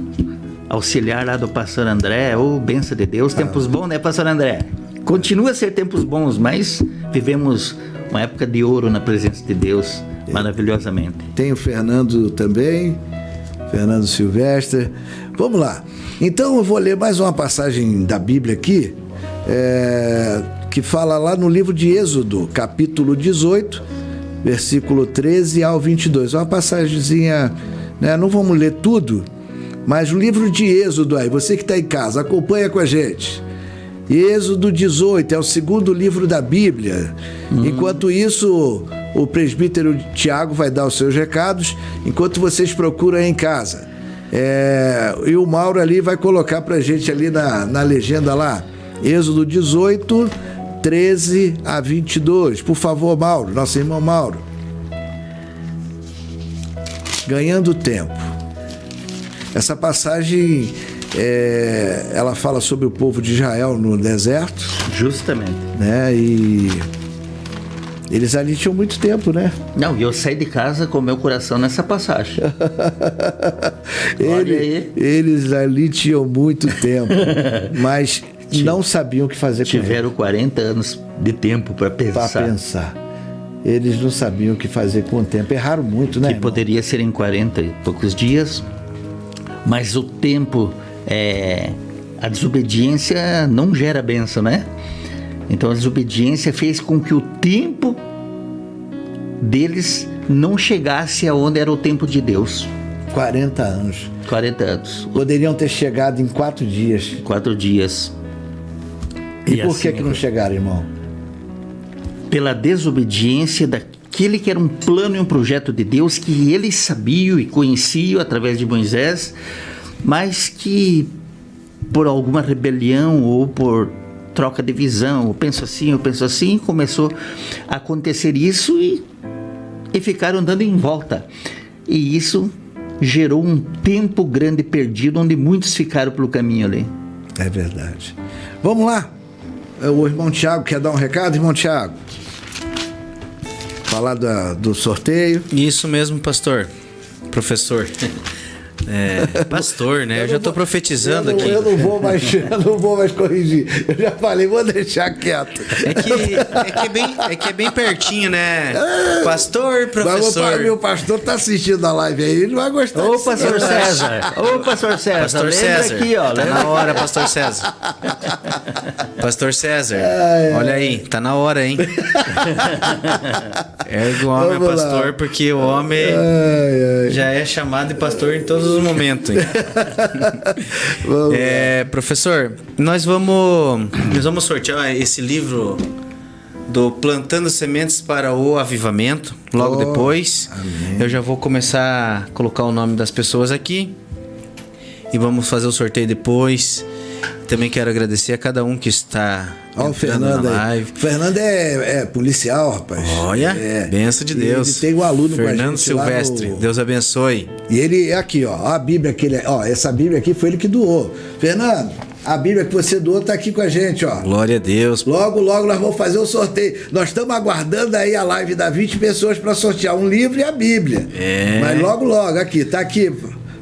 auxiliar lá do pastor André. Bênção de Deus. Tempos bons, né, pastor André? Continua a ser tempos bons, mas vivemos uma época de ouro na presença de Deus, maravilhosamente. Tem o Fernando também, Fernando Silvestre. Vamos lá. Então eu vou ler mais uma passagem da Bíblia aqui, que fala lá no livro de Êxodo, capítulo 18, versículo 13 ao 22. Uma passagemzinha, né? Não vamos ler tudo, mas o livro de Êxodo aí, você que está em casa, acompanha com a gente. Êxodo 18 é o segundo livro da Bíblia. Enquanto isso, o presbítero Tiago vai dar os seus recados, enquanto vocês procuram aí em casa. E o Mauro ali vai colocar pra gente ali na legenda lá, Êxodo 18, 13 a 22. Por favor, Mauro, nosso irmão Mauro. Ganhando tempo. Essa passagem, ela fala sobre o povo de Israel no deserto. Justamente. Né? E eles ali tinham muito tempo, né? Não, e eu saí de casa com o meu coração nessa passagem. Olha aí. Eles ali tinham muito tempo, mas não sabiam o que fazer com ele. Tiveram 40 anos de tempo para pensar. Eles não sabiam o que fazer com o tempo. Erraram muito, né? Que poderia ser em 40 e poucos dias, mas o tempo, a desobediência não gera bênção, né? Então a desobediência fez com que o tempo deles não chegasse aonde era o tempo de Deus. 40 anos. 40 anos. Poderiam ter chegado em 4 dias. 4 dias. E por que não chegaram, irmão? Pela desobediência daquele que era um plano e um projeto de Deus, que eles sabiam e conheciam através de Moisés, mas que por alguma rebelião ou por troca de visão, eu penso assim, começou a acontecer isso e ficaram andando em volta. E isso gerou um tempo grande perdido, onde muitos ficaram pelo caminho ali. É verdade. Vamos lá. O irmão Tiago quer dar um recado, irmão Tiago? Falar do sorteio. Isso mesmo, pastor. Professor. Pastor, né? Eu já estou profetizando aqui. Eu não vou mais corrigir. Eu já falei, vou deixar quieto. É que é bem pertinho, né? Pastor, professor. Meu pastor tá assistindo a live aí, ele não vai gostar. Ô, pastor César. Ô, pastor César. Pastor César. Aqui, ó. Tá na hora, pastor César. Pastor César. Olha aí, tá na hora, hein? Ergue o homem, pastor, porque o homem já é chamado de pastor em todos os momentos. Professor, nós vamos sortear esse livro do Plantando Sementes para o Avivamento logo depois. Amém. Eu já vou começar a colocar o nome das pessoas aqui e vamos fazer o sorteio depois. Também quero agradecer a cada um que está o Fernando na live. O Fernando é policial, rapaz. Olha, benção de Deus. Ele tem um aluno Fernando Silvestre, Deus abençoe. E ele, aqui, ó, a Bíblia que essa Bíblia aqui foi ele que doou. Fernando, A Bíblia que você doou tá aqui com a gente, ó. Glória a Deus. Logo, logo nós vamos fazer o sorteio. Nós estamos aguardando aí a live da 20 pessoas para sortear um livro e a Bíblia. Mas logo, logo, aqui, tá aqui,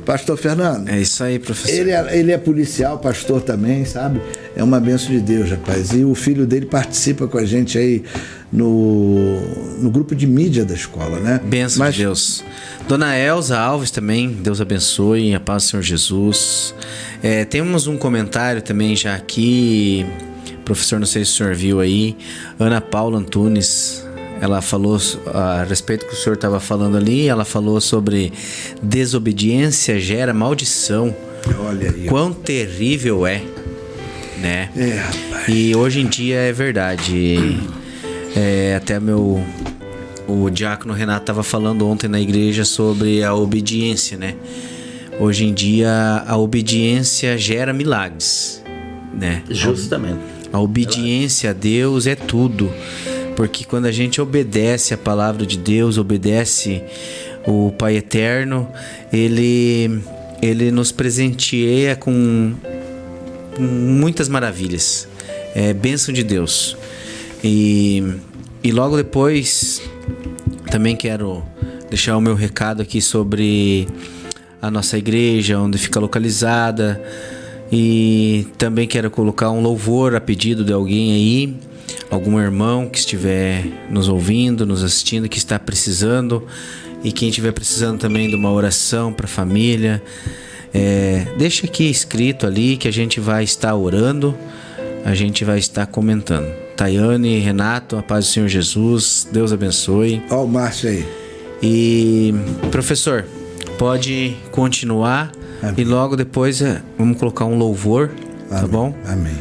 pastor Fernando. É isso aí, professor. Ele é policial, pastor também, sabe? É uma bênção de Deus, rapaz. E o filho dele participa com a gente aí no grupo de mídia da escola, né? Bênção de Deus. Dona Elza Alves também, Deus abençoe, a paz do Senhor Jesus. Temos um comentário também já aqui, professor, não sei se o senhor viu aí, Ana Paula Antunes, ela falou a respeito do que o senhor estava falando ali, ela falou sobre desobediência gera maldição. Olha aí. Quão terrível é, né? Rapaz. E hoje em dia é verdade. Até o diácono Renato estava falando ontem na igreja sobre a obediência, né? Hoje em dia a obediência gera milagres, né? Justamente. A obediência a Deus é tudo, porque quando a gente obedece a palavra de Deus, obedece o Pai Eterno, Ele nos presenteia com muitas maravilhas. É bênção de Deus. E logo depois também quero deixar o meu recado aqui sobre a nossa igreja, onde fica localizada, e também quero colocar um louvor a pedido de alguém aí, algum irmão que estiver nos ouvindo, nos assistindo, que está precisando, e quem estiver precisando também de uma oração para a família, deixa aqui escrito ali que a gente vai estar orando, a gente vai estar comentando. Tayane, Renato, a paz do Senhor Jesus, Deus abençoe. Ó o Márcio aí. E, professor, pode continuar. Amém. E logo depois vamos colocar um louvor, amém, tá bom? Amém.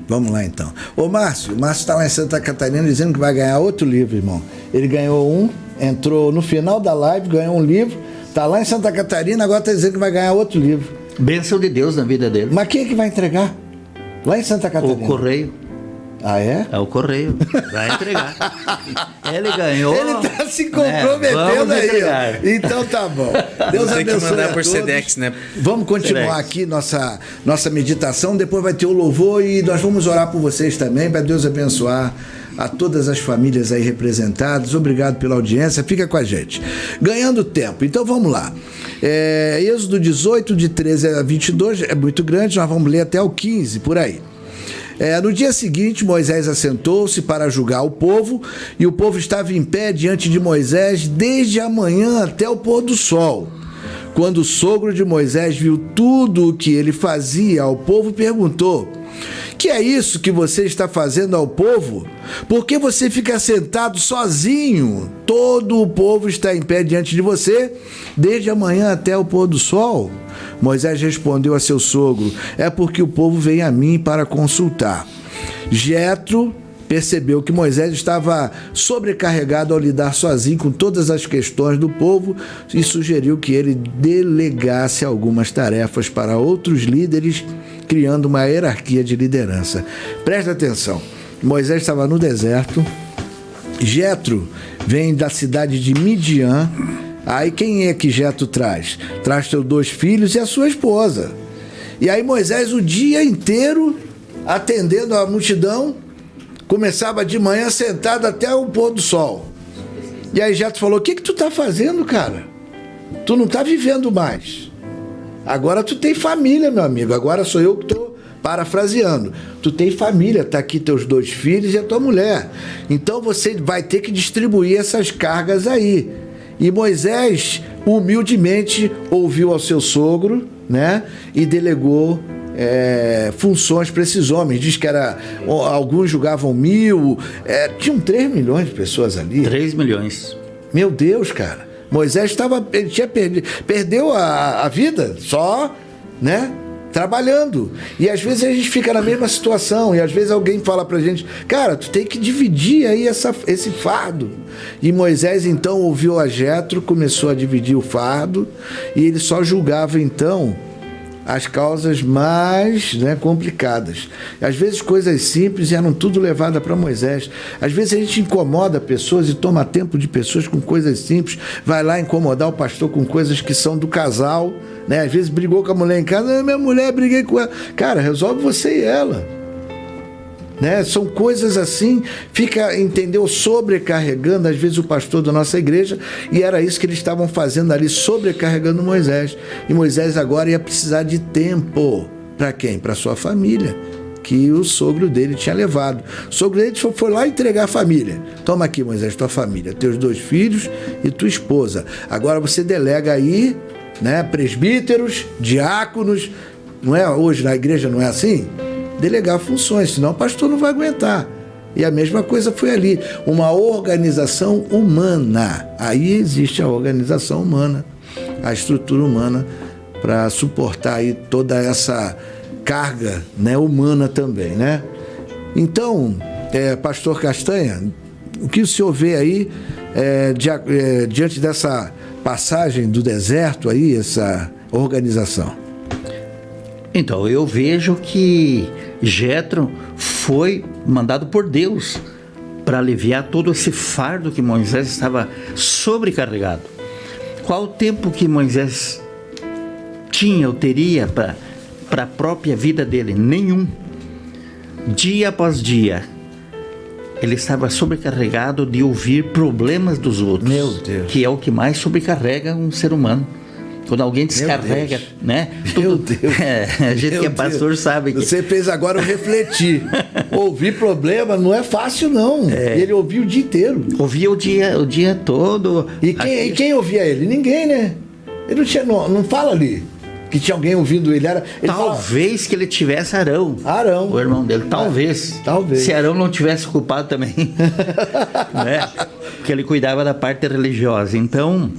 Vamos lá então. Ô Márcio, o Márcio está lá em Santa Catarina dizendo que vai ganhar outro livro, irmão. Ele ganhou um, entrou no final da live, ganhou um livro, tá lá em Santa Catarina, agora está dizendo que vai ganhar outro livro. Bênção de Deus na vida dele. Mas quem é que vai entregar? Lá em Santa Catarina? O correio. Ah, é? É o correio. Vai entregar. Ele ganhou. Ele tá se comprometendo aí. Ó. Então tá bom. Deus abençoe. Tem que mandar por Sedex, né? Vamos continuar aqui nossa meditação. Depois vai ter o louvor e nós vamos orar por vocês também, para Deus abençoar a todas as famílias aí representadas. Obrigado pela audiência. Fica com a gente. Ganhando tempo. Então vamos lá. Êxodo 18, de 13 a 22, é muito grande. Nós vamos ler até o 15, por aí. No dia seguinte, Moisés assentou-se para julgar o povo, e o povo estava em pé diante de Moisés desde a manhã até o pôr do sol. Quando o sogro de Moisés viu tudo o que ele fazia ao povo, perguntou: "Que é isso que você está fazendo ao povo? Por que você fica sentado sozinho? Todo o povo está em pé diante de você, desde a manhã até o pôr do sol." Moisés respondeu a seu sogro: "É porque o povo vem a mim para consultar." Jetro percebeu que Moisés estava sobrecarregado ao lidar sozinho com todas as questões do povo e sugeriu que ele delegasse algumas tarefas para outros líderes, criando uma hierarquia de liderança. Presta atenção, Moisés estava no deserto, Jetro vem da cidade de Midian. Aí quem é que Jetro traz? Traz seus 2 filhos e a sua esposa. E aí Moisés o dia inteiro atendendo a multidão, começava de manhã sentado até o pôr do sol. E aí Jetro falou: "O que tu tá fazendo, cara? Tu não tá vivendo mais. Agora tu tem família, meu amigo. Agora sou eu que tô parafraseando. Tu tem família, tá aqui teus 2 filhos e a tua mulher. Então você vai ter que distribuir essas cargas aí." E Moisés humildemente ouviu ao seu sogro, né? E delegou funções para esses homens. Diz que alguns julgavam 1.000, tinham 3 milhões de pessoas ali. 3 milhões. Meu Deus, cara. Moisés perdeu a vida só, né? Trabalhando. E às vezes a gente fica na mesma situação, e às vezes alguém fala pra gente: "Cara, tu tem que dividir aí esse fardo." E Moisés então ouviu a Jetro, começou a dividir o fardo, e ele só julgava então as causas mais, né, complicadas. Às vezes coisas simples eram tudo levadas para Moisés. Às vezes a gente incomoda pessoas e toma tempo de pessoas com coisas simples, vai lá incomodar o pastor com coisas que são do casal, né? Às vezes brigou com a mulher em casa, minha mulher, briguei com ela. Cara, resolve você e ela. Né? São coisas assim, fica, entendeu, sobrecarregando às vezes o pastor da nossa igreja, e era isso que eles estavam fazendo ali, sobrecarregando Moisés. E Moisés agora ia precisar de tempo. Para quem? Para sua família, que o sogro dele tinha levado. O sogro dele foi lá entregar a família. Toma aqui, Moisés, tua família, teus 2 filhos e tua esposa. Agora você delega aí, né, presbíteros, diáconos. Não é hoje na igreja, não é assim? Delegar funções, senão o pastor não vai aguentar. E a mesma coisa foi ali, uma organização humana. Aí existe a organização humana, a estrutura humana para suportar aí toda essa carga, né, humana também, né? Então, pastor Castanha, o que o senhor vê aí diante dessa passagem do deserto aí, essa organização? Então, eu vejo que Jétro foi mandado por Deus para aliviar todo esse fardo que Moisés estava sobrecarregado. Qual o tempo que Moisés tinha ou teria para a própria vida dele? Nenhum. Dia após dia, ele estava sobrecarregado de ouvir problemas dos outros. Meu Deus. Que é o que mais sobrecarrega um ser humano. Quando alguém descarrega, né? Meu Deus. A gente que é pastor sabe que... Você fez agora eu refletir. Ouvir problema não é fácil, não. Ele ouvia o dia inteiro. Ouvia o dia todo. E quem ouvia ele? Ninguém, né? Ele não fala ali que tinha alguém ouvindo ele. Talvez que ele tivesse Arão. O irmão dele. Talvez. Se Arão não tivesse culpado também. Né? Porque ele cuidava da parte religiosa. Então...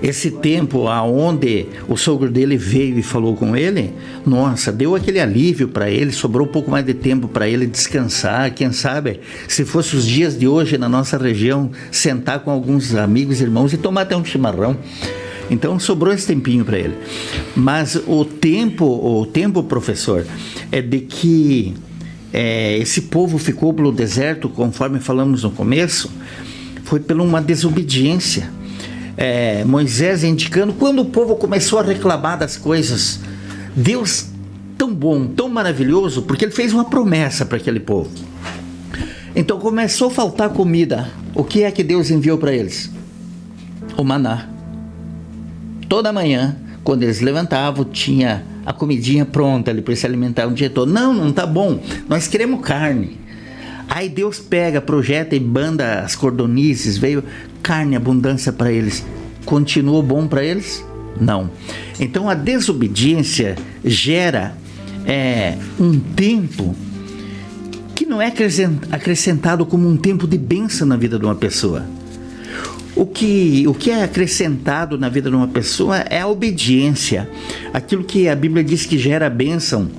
esse tempo aonde o sogro dele veio e falou com ele, nossa, deu aquele alívio para ele, sobrou um pouco mais de tempo para ele descansar. Quem sabe, se fosse os dias de hoje na nossa região, sentar com alguns amigos, irmãos e tomar até um chimarrão. Então sobrou esse tempinho para ele. Mas o tempo, professor, é de que esse povo ficou pelo deserto, conforme falamos no começo, foi por uma desobediência. Moisés indicando, quando o povo começou a reclamar das coisas, Deus tão bom, tão maravilhoso, porque ele fez uma promessa para aquele povo. Então começou a faltar comida. O que é que Deus enviou para eles? O maná. Toda manhã, quando eles levantavam, tinha a comidinha pronta ali para se alimentar um dia todo. Não tá bom, nós queremos carne. Aí Deus pega, projeta e banda as cordonizes, veio carne, abundância para eles. Continuou bom para eles? Não. Então a desobediência gera um tempo que não é acrescentado como um tempo de bênção na vida de uma pessoa. O que é acrescentado na vida de uma pessoa é a obediência, aquilo que a Bíblia diz que gera bênção.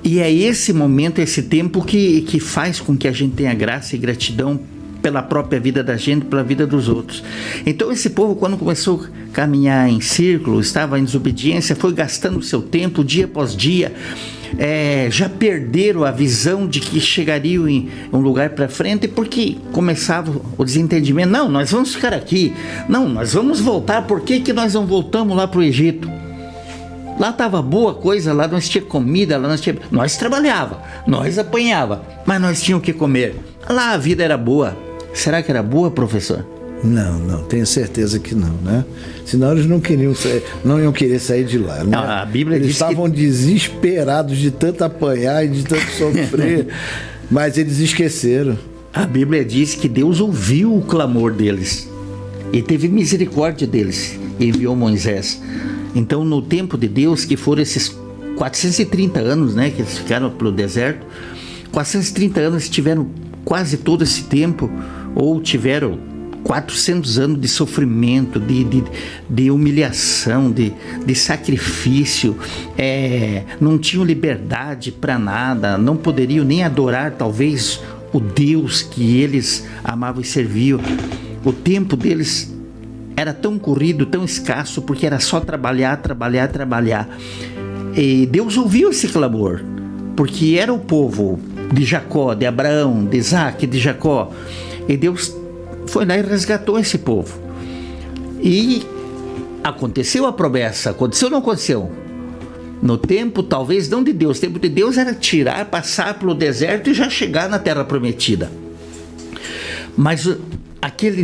E é esse momento, esse tempo que faz com que a gente tenha graça e gratidão pela própria vida da gente, pela vida dos outros. Então esse povo, quando começou a caminhar em círculo, estava em desobediência, foi gastando o seu tempo dia após dia, já perderam a visão de que chegariam em um lugar para frente, porque começava o desentendimento. Não, nós vamos ficar aqui. Não, nós vamos voltar. Por que nós não voltamos lá para o Egito? Lá estava boa coisa, lá nós tinha comida, nós trabalhava, nós apanhava, mas nós tínhamos o que comer. Lá a vida era boa. Será que era boa, professor? Não, tenho certeza que não, né? Senão eles não iam querer sair de lá, né? Não, a Bíblia eles diz estavam desesperados de tanto apanhar e de tanto sofrer, mas eles esqueceram. A Bíblia diz que Deus ouviu o clamor deles e teve misericórdia deles e enviou Moisés. Então, no tempo de Deus, que foram esses 430 anos, né, que eles ficaram pelo deserto, 430 anos tiveram quase todo esse tempo, ou tiveram 400 anos de sofrimento, de humilhação, de sacrifício, não tinham liberdade para nada, não poderiam nem adorar, talvez, o Deus que eles amavam e serviam. O tempo deles era tão corrido, tão escasso, porque era só trabalhar. E Deus ouviu esse clamor, porque era o povo de Jacó, de Abraão, de Isaac, de Jacó. E Deus foi lá e resgatou esse povo. E aconteceu a promessa. Aconteceu ou não aconteceu? No tempo, talvez não de Deus. O tempo de Deus era tirar, passar pelo deserto e já chegar na terra prometida. Mas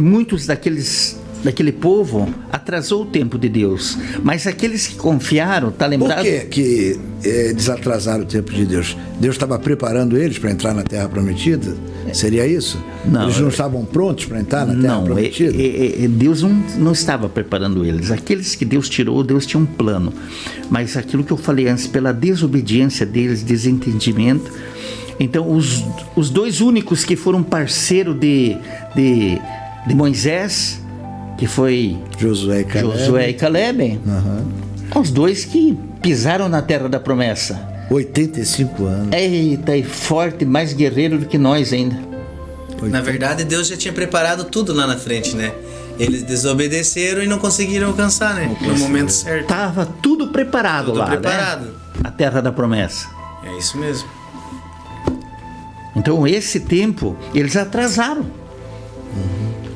muitos daquele povo atrasou o tempo de Deus. Mas aqueles que confiaram, tá lembrado? Por que eles atrasaram o tempo de Deus? Deus estava preparando eles para entrar na terra prometida? Seria isso? Não, eles não estavam prontos para entrar na terra prometida? Deus não estava preparando eles. Aqueles que Deus tirou, Deus tinha um plano. Mas aquilo que eu falei antes, pela desobediência deles, desentendimento. Então, os dois únicos que foram parceiro de Moisés, que foi Josué e Caleb, os dois que pisaram na terra da promessa. 85 anos. Eita, e forte, mais guerreiro do que nós ainda. Na verdade, Deus já tinha preparado tudo lá na frente, né? Eles desobedeceram e não conseguiram alcançar, né? No momento certo. Tava tudo preparado tudo lá, preparado. Né? A terra da promessa. É isso mesmo. Então, esse tempo, eles atrasaram.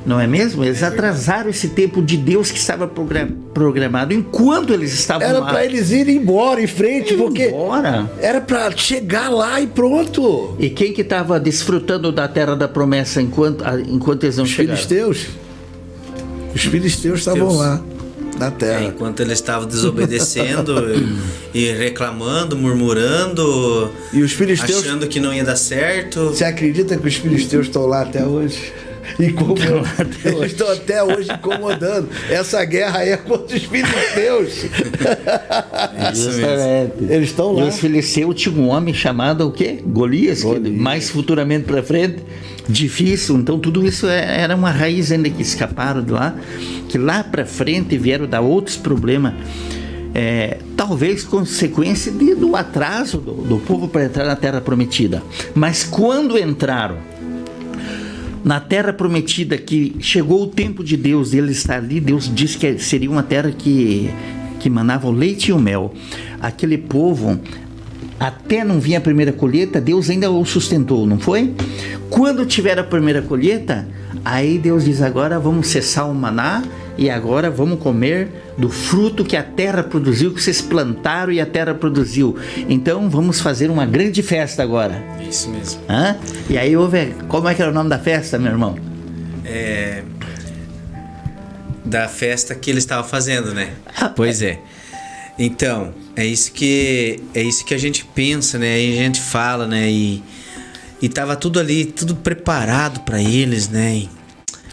Não é mesmo? Eles atrasaram esse tempo de Deus que estava programado enquanto eles estavam lá. Era para eles irem embora em frente, porque era para chegar lá e pronto. E quem que estava desfrutando da terra da promessa enquanto eles não chegaram? Os filisteus estavam lá na terra. Enquanto eles estavam desobedecendo e reclamando, murmurando, e os filisteus achando que não ia dar certo. Você acredita que os filisteus estão lá até hoje? Eles estão até hoje incomodando. Essa guerra aí é contra os filisteus. Eles estão lá. E os filisteus tinham um homem chamado o quê? Golias, que mais futuramente para frente. Difícil. Então tudo isso era uma raiz ainda que escaparam de lá, que lá para frente vieram dar outros problemas. Talvez consequência do atraso do povo para entrar na terra prometida. Mas quando entraram na terra prometida, que chegou o tempo de Deus, ele estar ali, Deus disse que seria uma terra que manava o leite e o mel. Aquele povo, até não vinha a primeira colheita, Deus ainda o sustentou, não foi? Quando tiver a primeira colheita, aí Deus diz, agora vamos cessar o maná e agora vamos comer do fruto que a terra produziu, que vocês plantaram e a terra produziu. Então vamos fazer uma grande festa agora. Isso mesmo. E aí como é que era o nome da festa, meu irmão? Da festa que ele estava fazendo, né? Pois é. Então, é isso que a gente pensa, né? E a gente fala, né? E tava tudo ali, tudo preparado para eles, né?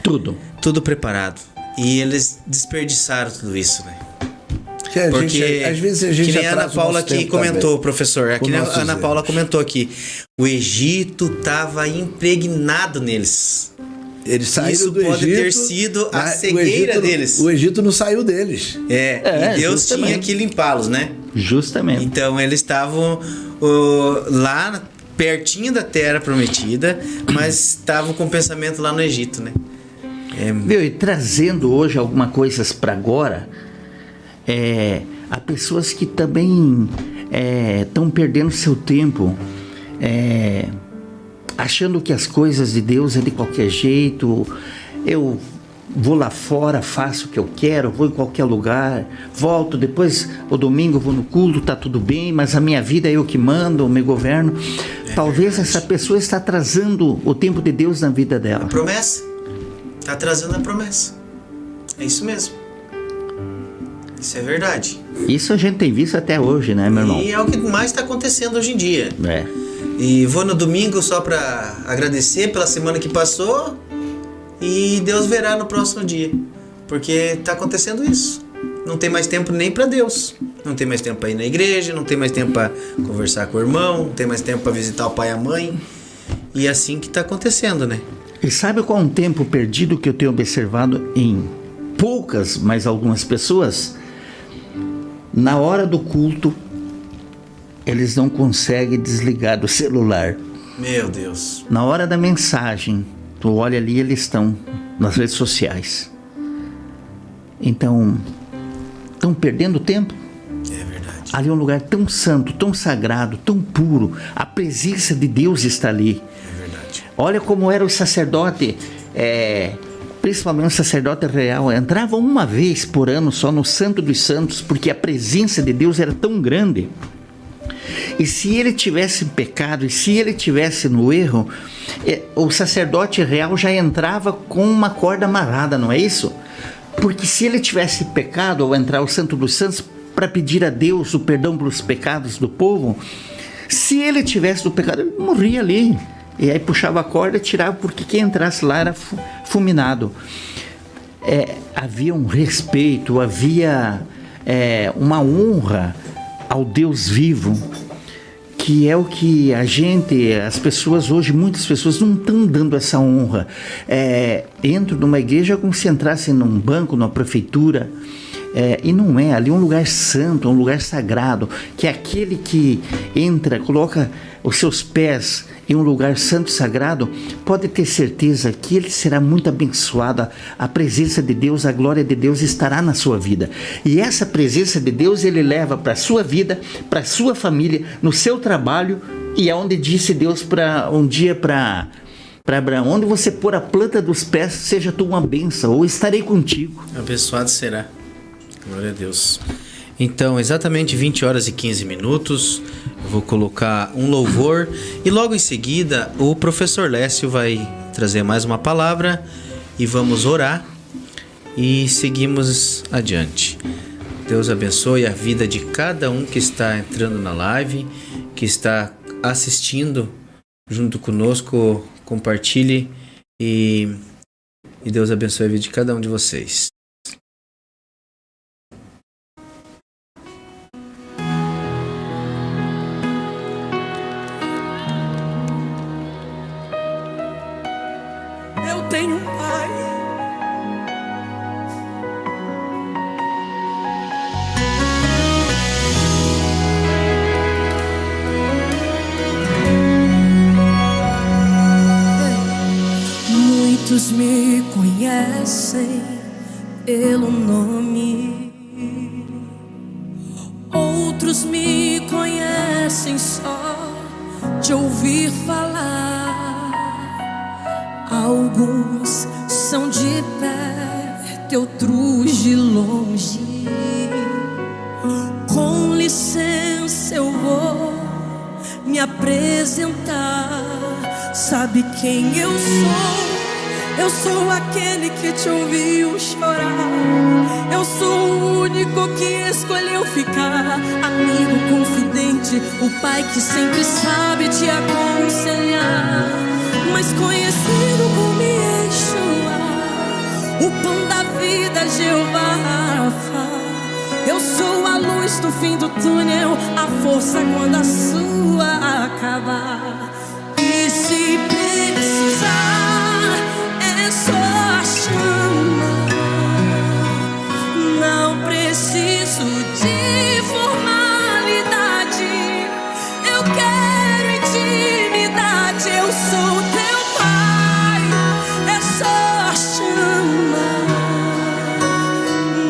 Tudo preparado. E eles desperdiçaram tudo isso, né? Porque às vezes a gente que nem a Ana Paula aqui comentou, também. Professor, que nem a Ana Paula comentou aqui, o Egito estava impregnado neles. Eles saíram isso do pode Egito, ter sido a cegueira deles. O Egito não saiu deles. E Deus tinha que limpá-los, né? Justamente. Então eles estavam lá pertinho da terra prometida, mas estavam com o pensamento lá no Egito, né? E trazendo hoje algumas coisas para agora, há pessoas que também estão perdendo seu tempo, achando que as coisas de Deus é de qualquer jeito. Eu vou lá fora, faço o que eu quero, vou em qualquer lugar, volto, depois o domingo vou no culto, tá tudo bem, mas a minha vida é eu que mando, eu me governo. Talvez essa pessoa está atrasando o tempo de Deus na vida dela. A promessa. Está atrasando a promessa. É isso mesmo. Isso é verdade. Isso a gente tem visto até hoje, né, meu irmão? E é o que mais está acontecendo hoje em dia. E vou no domingo só para agradecer pela semana que passou e Deus verá no próximo dia. Porque está acontecendo isso. Não tem mais tempo nem para Deus. Não tem mais tempo para ir na igreja, não tem mais tempo para conversar com o irmão, não tem mais tempo para visitar o pai e a mãe. E é assim que está acontecendo, né? E sabe qual é um tempo perdido que eu tenho observado em poucas, mas algumas pessoas? Na hora do culto, eles não conseguem desligar do celular. Meu Deus. Na hora da mensagem, tu olha ali, eles estão nas redes sociais. Então, estão perdendo tempo. É verdade. Ali é um lugar tão santo, tão sagrado, tão puro. A presença de Deus está ali. É verdade. Olha como era o sacerdote, principalmente o sacerdote real, entrava uma vez por ano só no Santo dos Santos, porque a presença de Deus era tão grande. E se ele tivesse pecado, e se ele tivesse no erro, o sacerdote real já entrava com uma corda amarrada, não é isso? Porque se ele tivesse pecado ao entrar ao Santo dos Santos para pedir a Deus o perdão pelos pecados do povo, se ele tivesse do pecado, ele morria ali. E aí puxava a corda e tirava, porque quem entrasse lá era fulminado. Havia um respeito, havia uma honra ao Deus vivo, que é o que as pessoas hoje, muitas pessoas não estão dando essa honra. Entro numa igreja como se entrasse num banco, numa prefeitura, e não é. Ali é um lugar santo, um lugar sagrado, que é aquele que entra, coloca os seus pés em um lugar santo e sagrado, pode ter certeza que ele será muito abençoado. A presença de Deus, a glória de Deus estará na sua vida. E essa presença de Deus ele leva para a sua vida, para a sua família, no seu trabalho, e é onde disse Deus um dia para Abraão: onde você pôr a planta dos pés, seja tu uma bênção, ou estarei contigo. Abençoado será. Glória a Deus. Então, exatamente 20 horas e 15 minutos, eu vou colocar um louvor e logo em seguida o professor Lécio vai trazer mais uma palavra e vamos orar e seguimos adiante. Deus abençoe a vida de cada um que está entrando na live, que está assistindo junto conosco. Compartilhe e Deus abençoe a vida de cada um de vocês. Eu tenho um pai. Muitos me conhecem pelo nome, outros me conhecem só de ouvir falar. Alguns são de perto, outros de longe. Com licença eu vou me apresentar. Sabe quem eu sou? Eu sou aquele que te ouviu chorar. Eu sou o único que escolheu ficar. Amigo confidente, o pai que sempre sabe te aconselhar. Mas conhecido como Yeshua, o pão da vida, Jeová Rafa. Eu sou a luz do fim do túnel, a força quando a sua acabar. E se precisar, é só chamar. Não preciso de formalidade. Eu quero intimidade. Eu sou teu pai. É só chamar.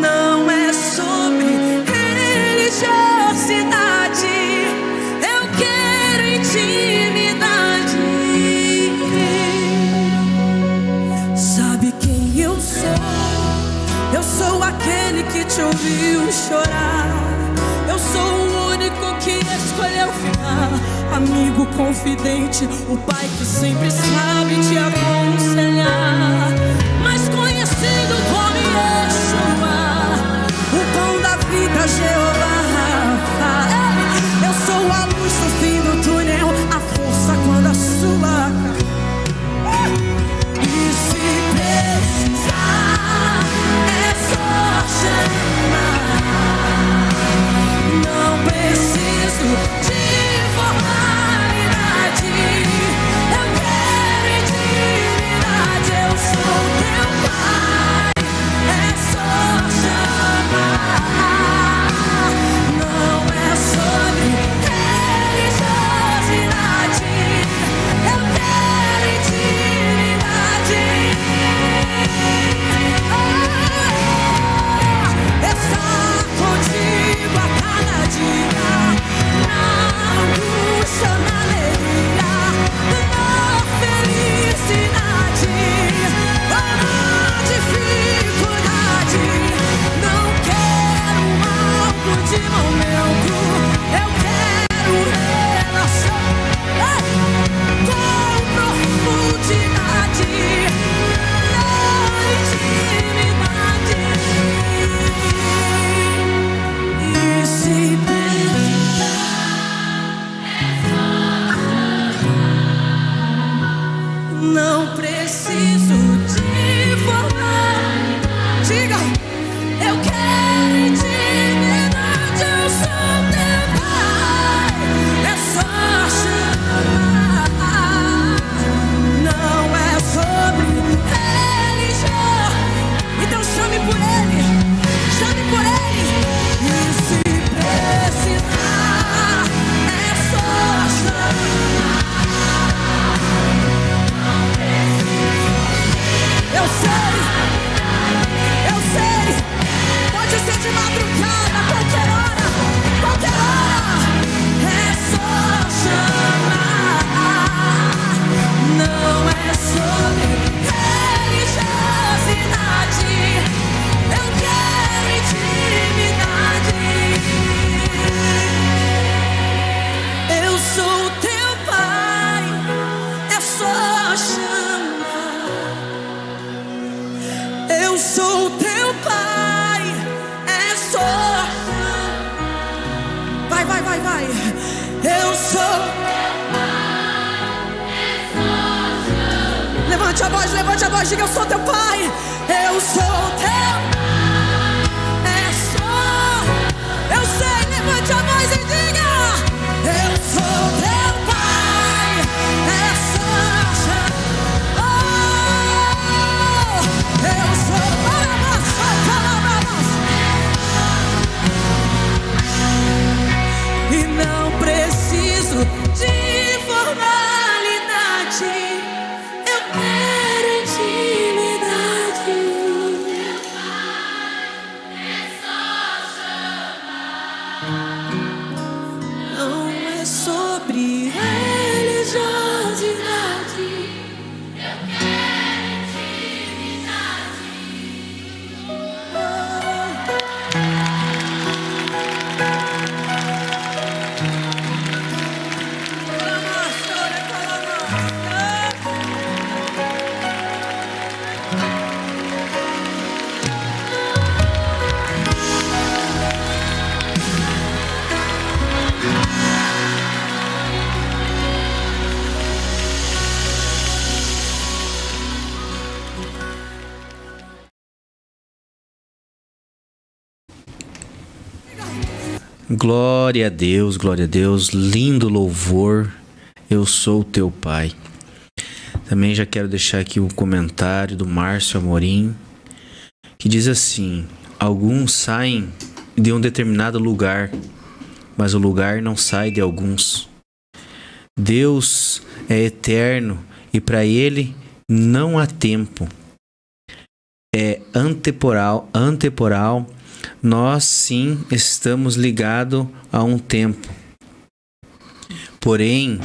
Não é sobre religiosidade. Eu quero intimidade. Sabe quem eu sou? Eu sou aquele que te ouviu chorar. Eu sou o único que escolheu ficar. Amigo confidente, o pai que sempre sabe te aconselhar. Mais conhecido como Yeshua, o pão da vida, Jeová Rafa. Eu sou a luz do fim do túnel, a força quando a sua acaba. E se precisar, é só chamar. Não preciso de formalidade. Eu quero intimidade. Eu sou pai. Eu sou. Levante a voz, diga: eu sou teu pai. Eu sou teu. Eu sei, levante a voz e diga: eu sou teu pai. Eu sou e não preciso de formalidade. Eu quero intimidade. Não é sobre religiosidade. Eu quero intimidade. Glória a Deus, lindo louvor. Eu sou o teu pai. Também já quero deixar aqui um comentário do Márcio Amorim, que diz assim: alguns saem de um determinado lugar, mas o lugar não sai de alguns. Deus é eterno e para ele não há tempo. É antemporal. Nós sim estamos ligados a um tempo. Porém,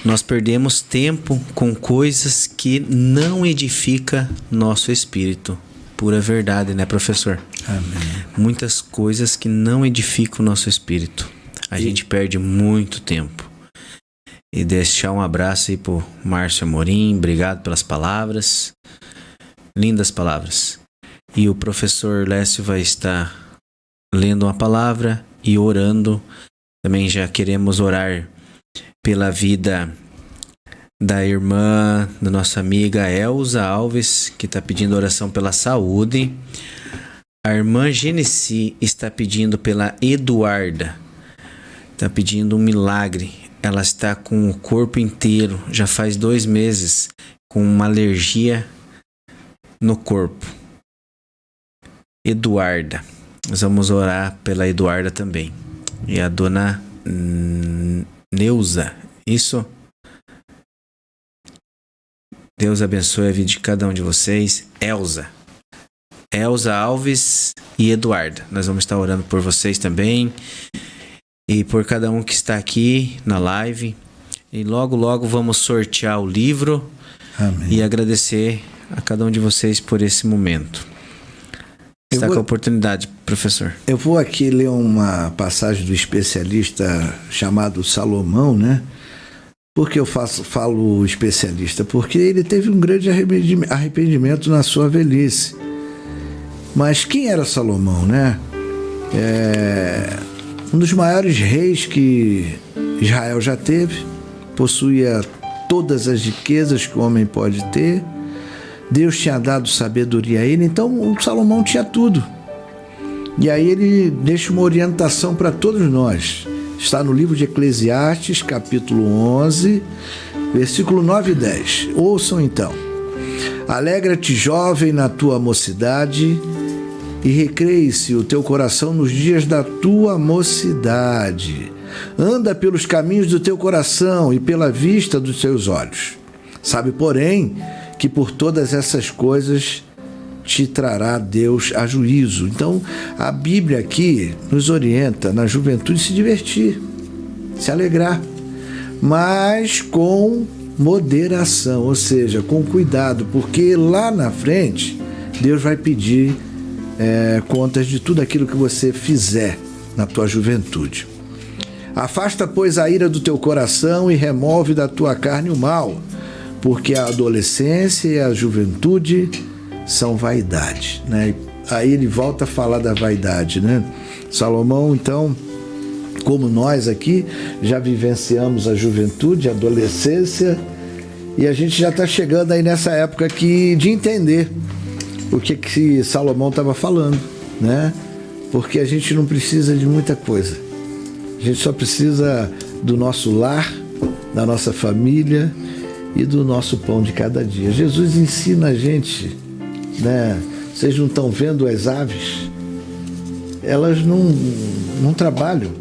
nós perdemos tempo com coisas que não edificam nosso espírito. Pura verdade, né, professor? Amém. Muitas coisas que não edificam o nosso espírito. A gente perde muito tempo. E deixar um abraço aí pro Márcio Amorim. Obrigado pelas palavras. Lindas palavras. E o professor Lécio vai estar lendo uma palavra e orando. Também já queremos orar pela vida da irmã, da nossa amiga Elza Alves, que está pedindo oração pela saúde. A irmã Genesi está pedindo pela Eduarda. Está pedindo um milagre. Ela está com o corpo inteiro, já faz 2 meses, com uma alergia no corpo. Eduarda. Nós vamos orar pela Eduarda também. E a dona Neuza. Isso? Deus abençoe a vida de cada um de vocês. Elza Alves e Eduarda. Nós vamos estar orando por vocês também. E por cada um que está aqui na live. E logo vamos sortear o livro. Amém. E agradecer a cada um de vocês por esse momento. Está com a oportunidade, professor. Eu vou aqui ler uma passagem do especialista chamado Salomão, né? Por que eu falo especialista? Porque ele teve um grande arrependimento na sua velhice. Mas quem era Salomão, né? Um dos maiores reis que Israel já teve. Possuía todas as riquezas que o homem pode ter. Deus tinha dado sabedoria a ele, então o Salomão tinha tudo. E aí ele deixa uma orientação para todos nós. Está no livro de Eclesiastes, capítulo 11, versículo 9 e 10. Ouçam então. Alegra-te, jovem, na tua mocidade, e recreie-se o teu coração nos dias da tua mocidade. Anda pelos caminhos do teu coração e pela vista dos teus olhos. Sabe, porém, que por todas essas coisas te trará Deus a juízo. Então, a Bíblia aqui nos orienta na juventude se divertir, se alegrar, mas com moderação, ou seja, com cuidado, porque lá na frente Deus vai pedir contas de tudo aquilo que você fizer na tua juventude. Afasta, pois, a ira do teu coração e remove da tua carne o mal, porque a adolescência e a juventude são vaidade, né? Aí ele volta a falar da vaidade, né? Salomão, então, como nós aqui, já vivenciamos a juventude, a adolescência, e a gente já está chegando aí nessa época aqui de entender o que Salomão estava falando, né? Porque a gente não precisa de muita coisa. A gente só precisa do nosso lar, da nossa família e do nosso pão de cada dia. Jesus ensina a gente, né? Vocês não estão vendo as aves? Elas não trabalham,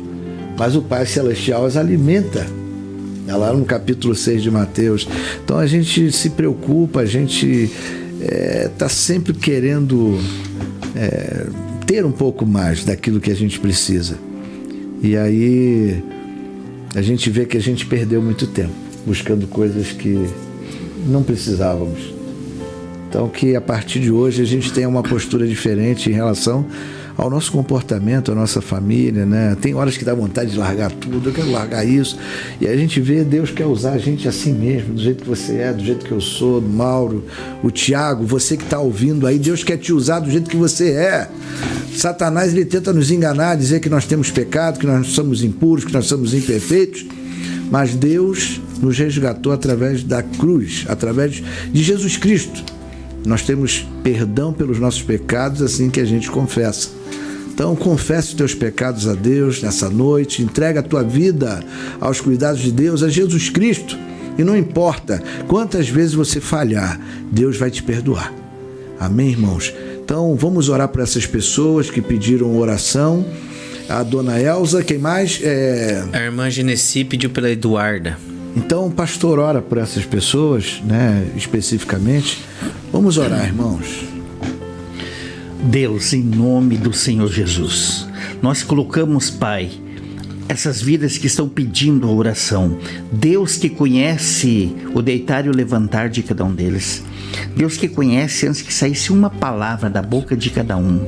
mas o Pai Celestial as alimenta. Lá no capítulo 6 de Mateus. Então a gente se preocupa, a gente está sempre querendo ter um pouco mais daquilo que a gente precisa. E aí a gente vê que a gente perdeu muito tempo buscando coisas que não precisávamos. Então que a partir de hoje a gente tenha uma postura diferente em relação ao nosso comportamento, à nossa família, né? Tem horas que dá vontade de largar tudo, eu quero largar isso. E a gente vê, Deus quer usar a gente assim mesmo, do jeito que você é, do jeito que eu sou, do Mauro, o Tiago, você que está ouvindo aí, Deus quer te usar do jeito que você é. Satanás, ele tenta nos enganar, dizer que nós temos pecado, que nós somos impuros, que nós somos imperfeitos, mas Deus nos resgatou através da cruz, através de Jesus Cristo. Nós temos perdão pelos nossos pecados assim que a gente confessa. Então confesse os teus pecados a Deus nessa noite, entrega a tua vida aos cuidados de Deus, a Jesus Cristo, e não importa quantas vezes você falhar, Deus vai te perdoar. Amém, irmãos? Então vamos orar por essas pessoas que pediram oração. A dona Elza, quem mais? A irmã Genesi pediu pela Eduarda. Então o pastor ora por essas pessoas, né, especificamente. Vamos orar, irmãos. Deus, em nome do Senhor Jesus, nós colocamos, Pai, essas vidas que estão pedindo a oração. Deus que conhece o deitar e o levantar de cada um deles. Deus que conhece antes que saísse uma palavra da boca de cada um.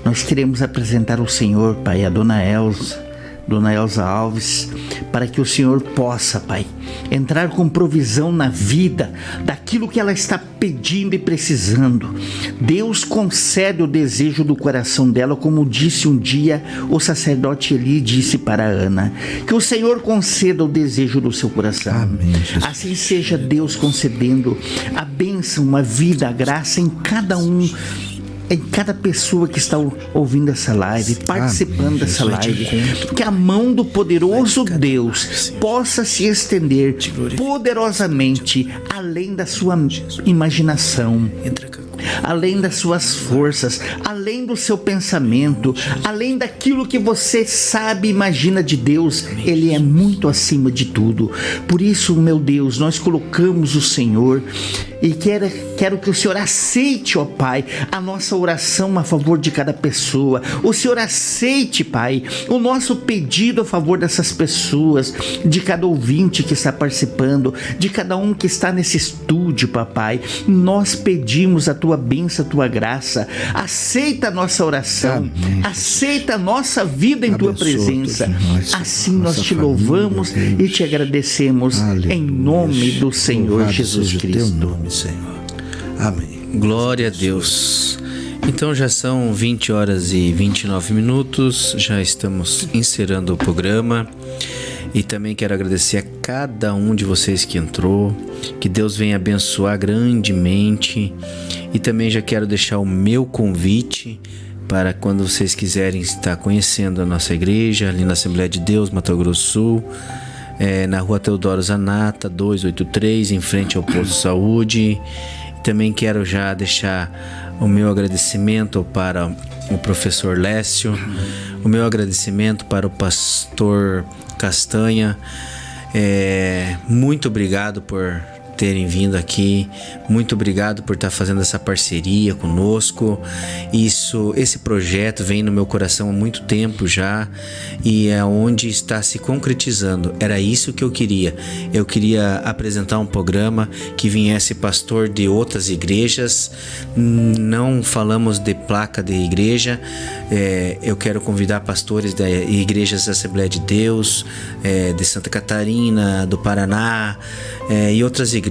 Nós queremos apresentar ao Senhor, Pai, a Dona Elza Alves, para que o Senhor possa, Pai, entrar com provisão na vida daquilo que ela está pedindo e precisando. Deus concede o desejo do coração dela, como disse um dia o sacerdote Eli disse para Ana, que o Senhor conceda o desejo do seu coração. Amém, assim seja Deus concedendo a bênção, a vida, a graça em cada um, em cada pessoa que está ouvindo essa live, participando dessa live, que a mão do poderoso Deus possa se estender poderosamente além da sua imaginação, além das suas forças, além do seu pensamento, além daquilo que você sabe e imagina de Deus. Ele é muito acima de tudo. Por isso, meu Deus, nós colocamos o Senhor e quero que o Senhor aceite, ó Pai, a nossa oração a favor de cada pessoa. O Senhor aceite, Pai, o nosso pedido a favor dessas pessoas, de cada ouvinte que está participando, de cada um que está nesse estúdio, papai. Nós pedimos a tua bênção, a tua graça. Aceita a nossa oração. Amém. Aceita a nossa vida em tua presença. Assim nós te louvamos e te agradecemos. Aleluia. Em nome do Senhor Jesus Cristo. Teu nome, Senhor. Amém. Glória a Deus. Então já são 20 horas e 29 minutos, já estamos encerrando o programa e também quero agradecer a cada um de vocês que entrou, que Deus venha abençoar grandemente, e também já quero deixar o meu convite para quando vocês quiserem estar conhecendo a nossa igreja ali na Assembleia de Deus, Mato Grosso do Sul, na rua Teodoro Zanata 283, em frente ao posto de saúde. Também quero já deixar o meu agradecimento para o professor Lécio, o meu agradecimento para o pastor Castanha. Muito obrigado por terem vindo aqui, muito obrigado por estar fazendo essa parceria conosco. Esse projeto vem no meu coração há muito tempo já e é onde está se concretizando. Era isso que eu queria apresentar um programa que viesse pastor de outras igrejas. Não falamos de placa de igreja. Eu quero convidar pastores da igrejas da Assembleia de Deus, de Santa Catarina, do Paraná, e outras igrejas.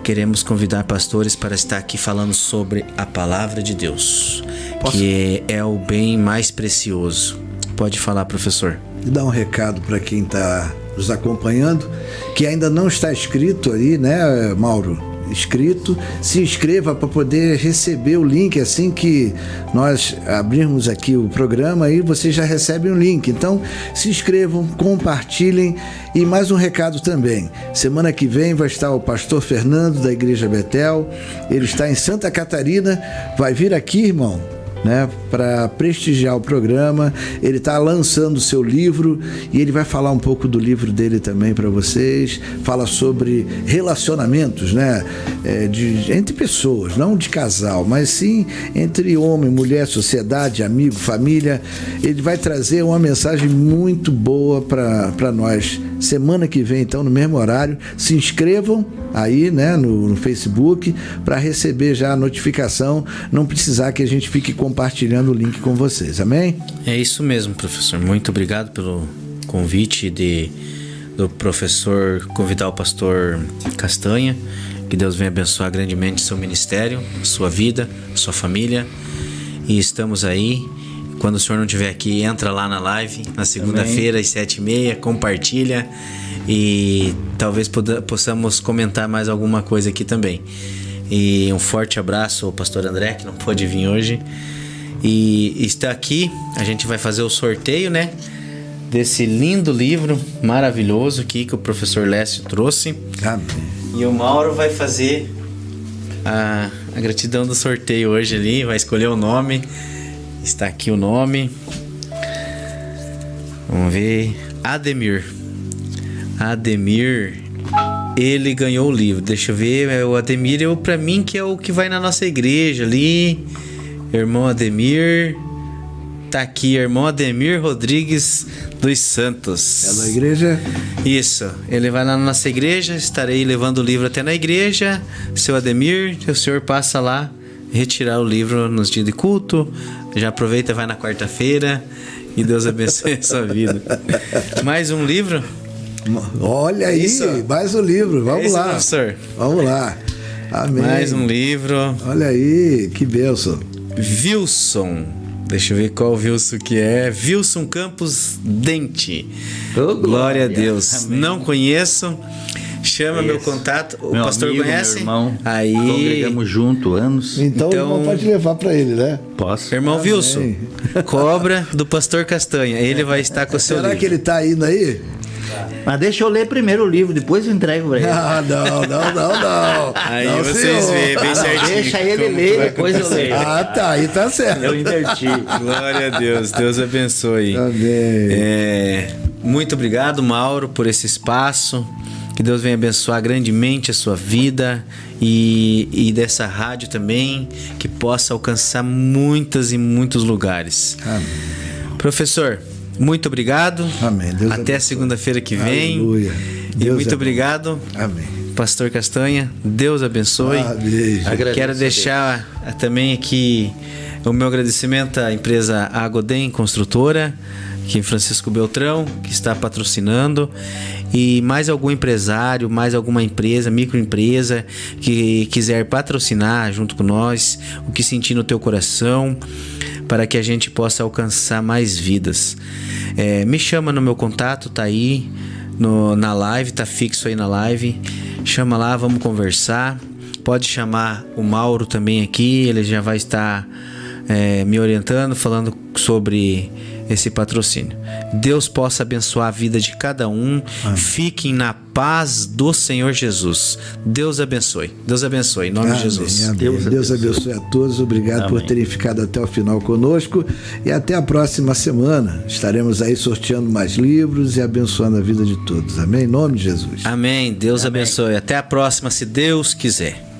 Queremos convidar pastores para estar aqui falando sobre a palavra de Deus, que é o bem mais precioso. Pode falar, professor. E dar um recado para quem está nos acompanhando, que ainda não está inscrito aí, né, Mauro? Inscrito, se inscreva para poder receber o link assim que nós abrirmos aqui o programa, aí vocês já recebem o link. Então se inscrevam, compartilhem. E mais um recado também, semana que vem vai estar o pastor Fernando da Igreja Betel, ele está em Santa Catarina, vai vir aqui, irmão, né, para prestigiar o programa. Ele está lançando o seu livro e ele vai falar um pouco do livro dele também para vocês. Fala sobre relacionamentos, né, entre pessoas, não de casal, mas sim entre homem, mulher, sociedade, amigo, família. Ele vai trazer uma mensagem muito boa para nós. Semana que vem, então, no mesmo horário, se inscrevam aí, né, no Facebook, para receber já a notificação, não precisar que a gente fique compartilhando o link com vocês, amém? É isso mesmo, professor. Muito obrigado pelo convite do professor convidar o pastor Castanha. Que Deus venha abençoar grandemente seu ministério, sua vida, sua família. E estamos aí. Quando o senhor não estiver aqui, entra lá na live, na segunda-feira, às 7h30, compartilha e talvez possamos comentar mais alguma coisa aqui também. E um forte abraço ao pastor André, que não pôde vir hoje. E está aqui, a gente vai fazer o sorteio, né, desse lindo livro maravilhoso aqui que o professor Lécio trouxe. Amém. E o Mauro vai fazer a gratidão do sorteio hoje ali, vai escolher o nome. Está aqui o nome. Vamos ver. Ademir, ele ganhou o livro. Deixa eu ver. O Ademir pra mim que é o que vai na nossa igreja ali. Irmão Ademir. Tá aqui, irmão Ademir Rodrigues dos Santos. É da igreja? Isso. Ele vai lá na nossa igreja. Estarei levando o livro até na igreja. Seu Ademir, o senhor passa lá retirar o livro nos dias de culto. Já aproveita, vai na quarta-feira e Deus abençoe a sua vida. Mais um livro? Olha aí, mais um livro. Vamos lá, professor. Vamos lá. Amém. Mais um livro. Olha aí, que bênção. Wilson. Deixa eu ver qual Wilson que é. Wilson Campos Dente. Oh, glória a Deus. Amém. Não conheço. Chama meu contato. O meu pastor amigo, conhece? Meu irmão. Aí. Congregamos junto anos. Então o irmão pode levar para ele, né? Posso. Irmão Wilson, cobra do pastor Castanha. Ele vai estar com o seu livro. Será que ele está indo aí? Mas deixa eu ler primeiro o livro, depois eu entrego pra ele. Não. Aí não, vocês veem bem certinho. Deixa ele ler, depois eu leio. Ah, tá, aí tá certo. Eu inverti. Glória a Deus, Deus abençoe. Amém. Muito obrigado, Mauro, por esse espaço. Que Deus venha abençoar grandemente a sua vida e dessa rádio também, que possa alcançar muitos e muitos lugares. Amém. Professor, muito obrigado. Amém. Deus até a segunda-feira que vem. Aleluia. E muito obrigado. Amém. Pastor Castanha, Deus abençoe. Amém. Quero deixar também aqui o meu agradecimento à empresa Agodem Construtora, aqui em Francisco Beltrão, que está patrocinando, e mais algum empresário, mais alguma empresa, microempresa que quiser patrocinar junto com nós, o que sentir no teu coração, para que a gente possa alcançar mais vidas. Me chama no meu contato, tá aí na live, tá fixo aí na live. Chama lá, vamos conversar. Pode chamar o Mauro também aqui, ele já vai estar me orientando, falando sobre esse patrocínio. Deus possa abençoar a vida de cada um. Amém. Fiquem na paz do Senhor Jesus. Deus abençoe. Deus abençoe. Em nome de Jesus. Amém. Deus abençoe a todos. Obrigado por terem ficado até o final conosco. E até a próxima semana. Estaremos aí sorteando mais livros e abençoando a vida de todos. Amém? Em nome de Jesus. Amém. Deus abençoe. Até a próxima, se Deus quiser.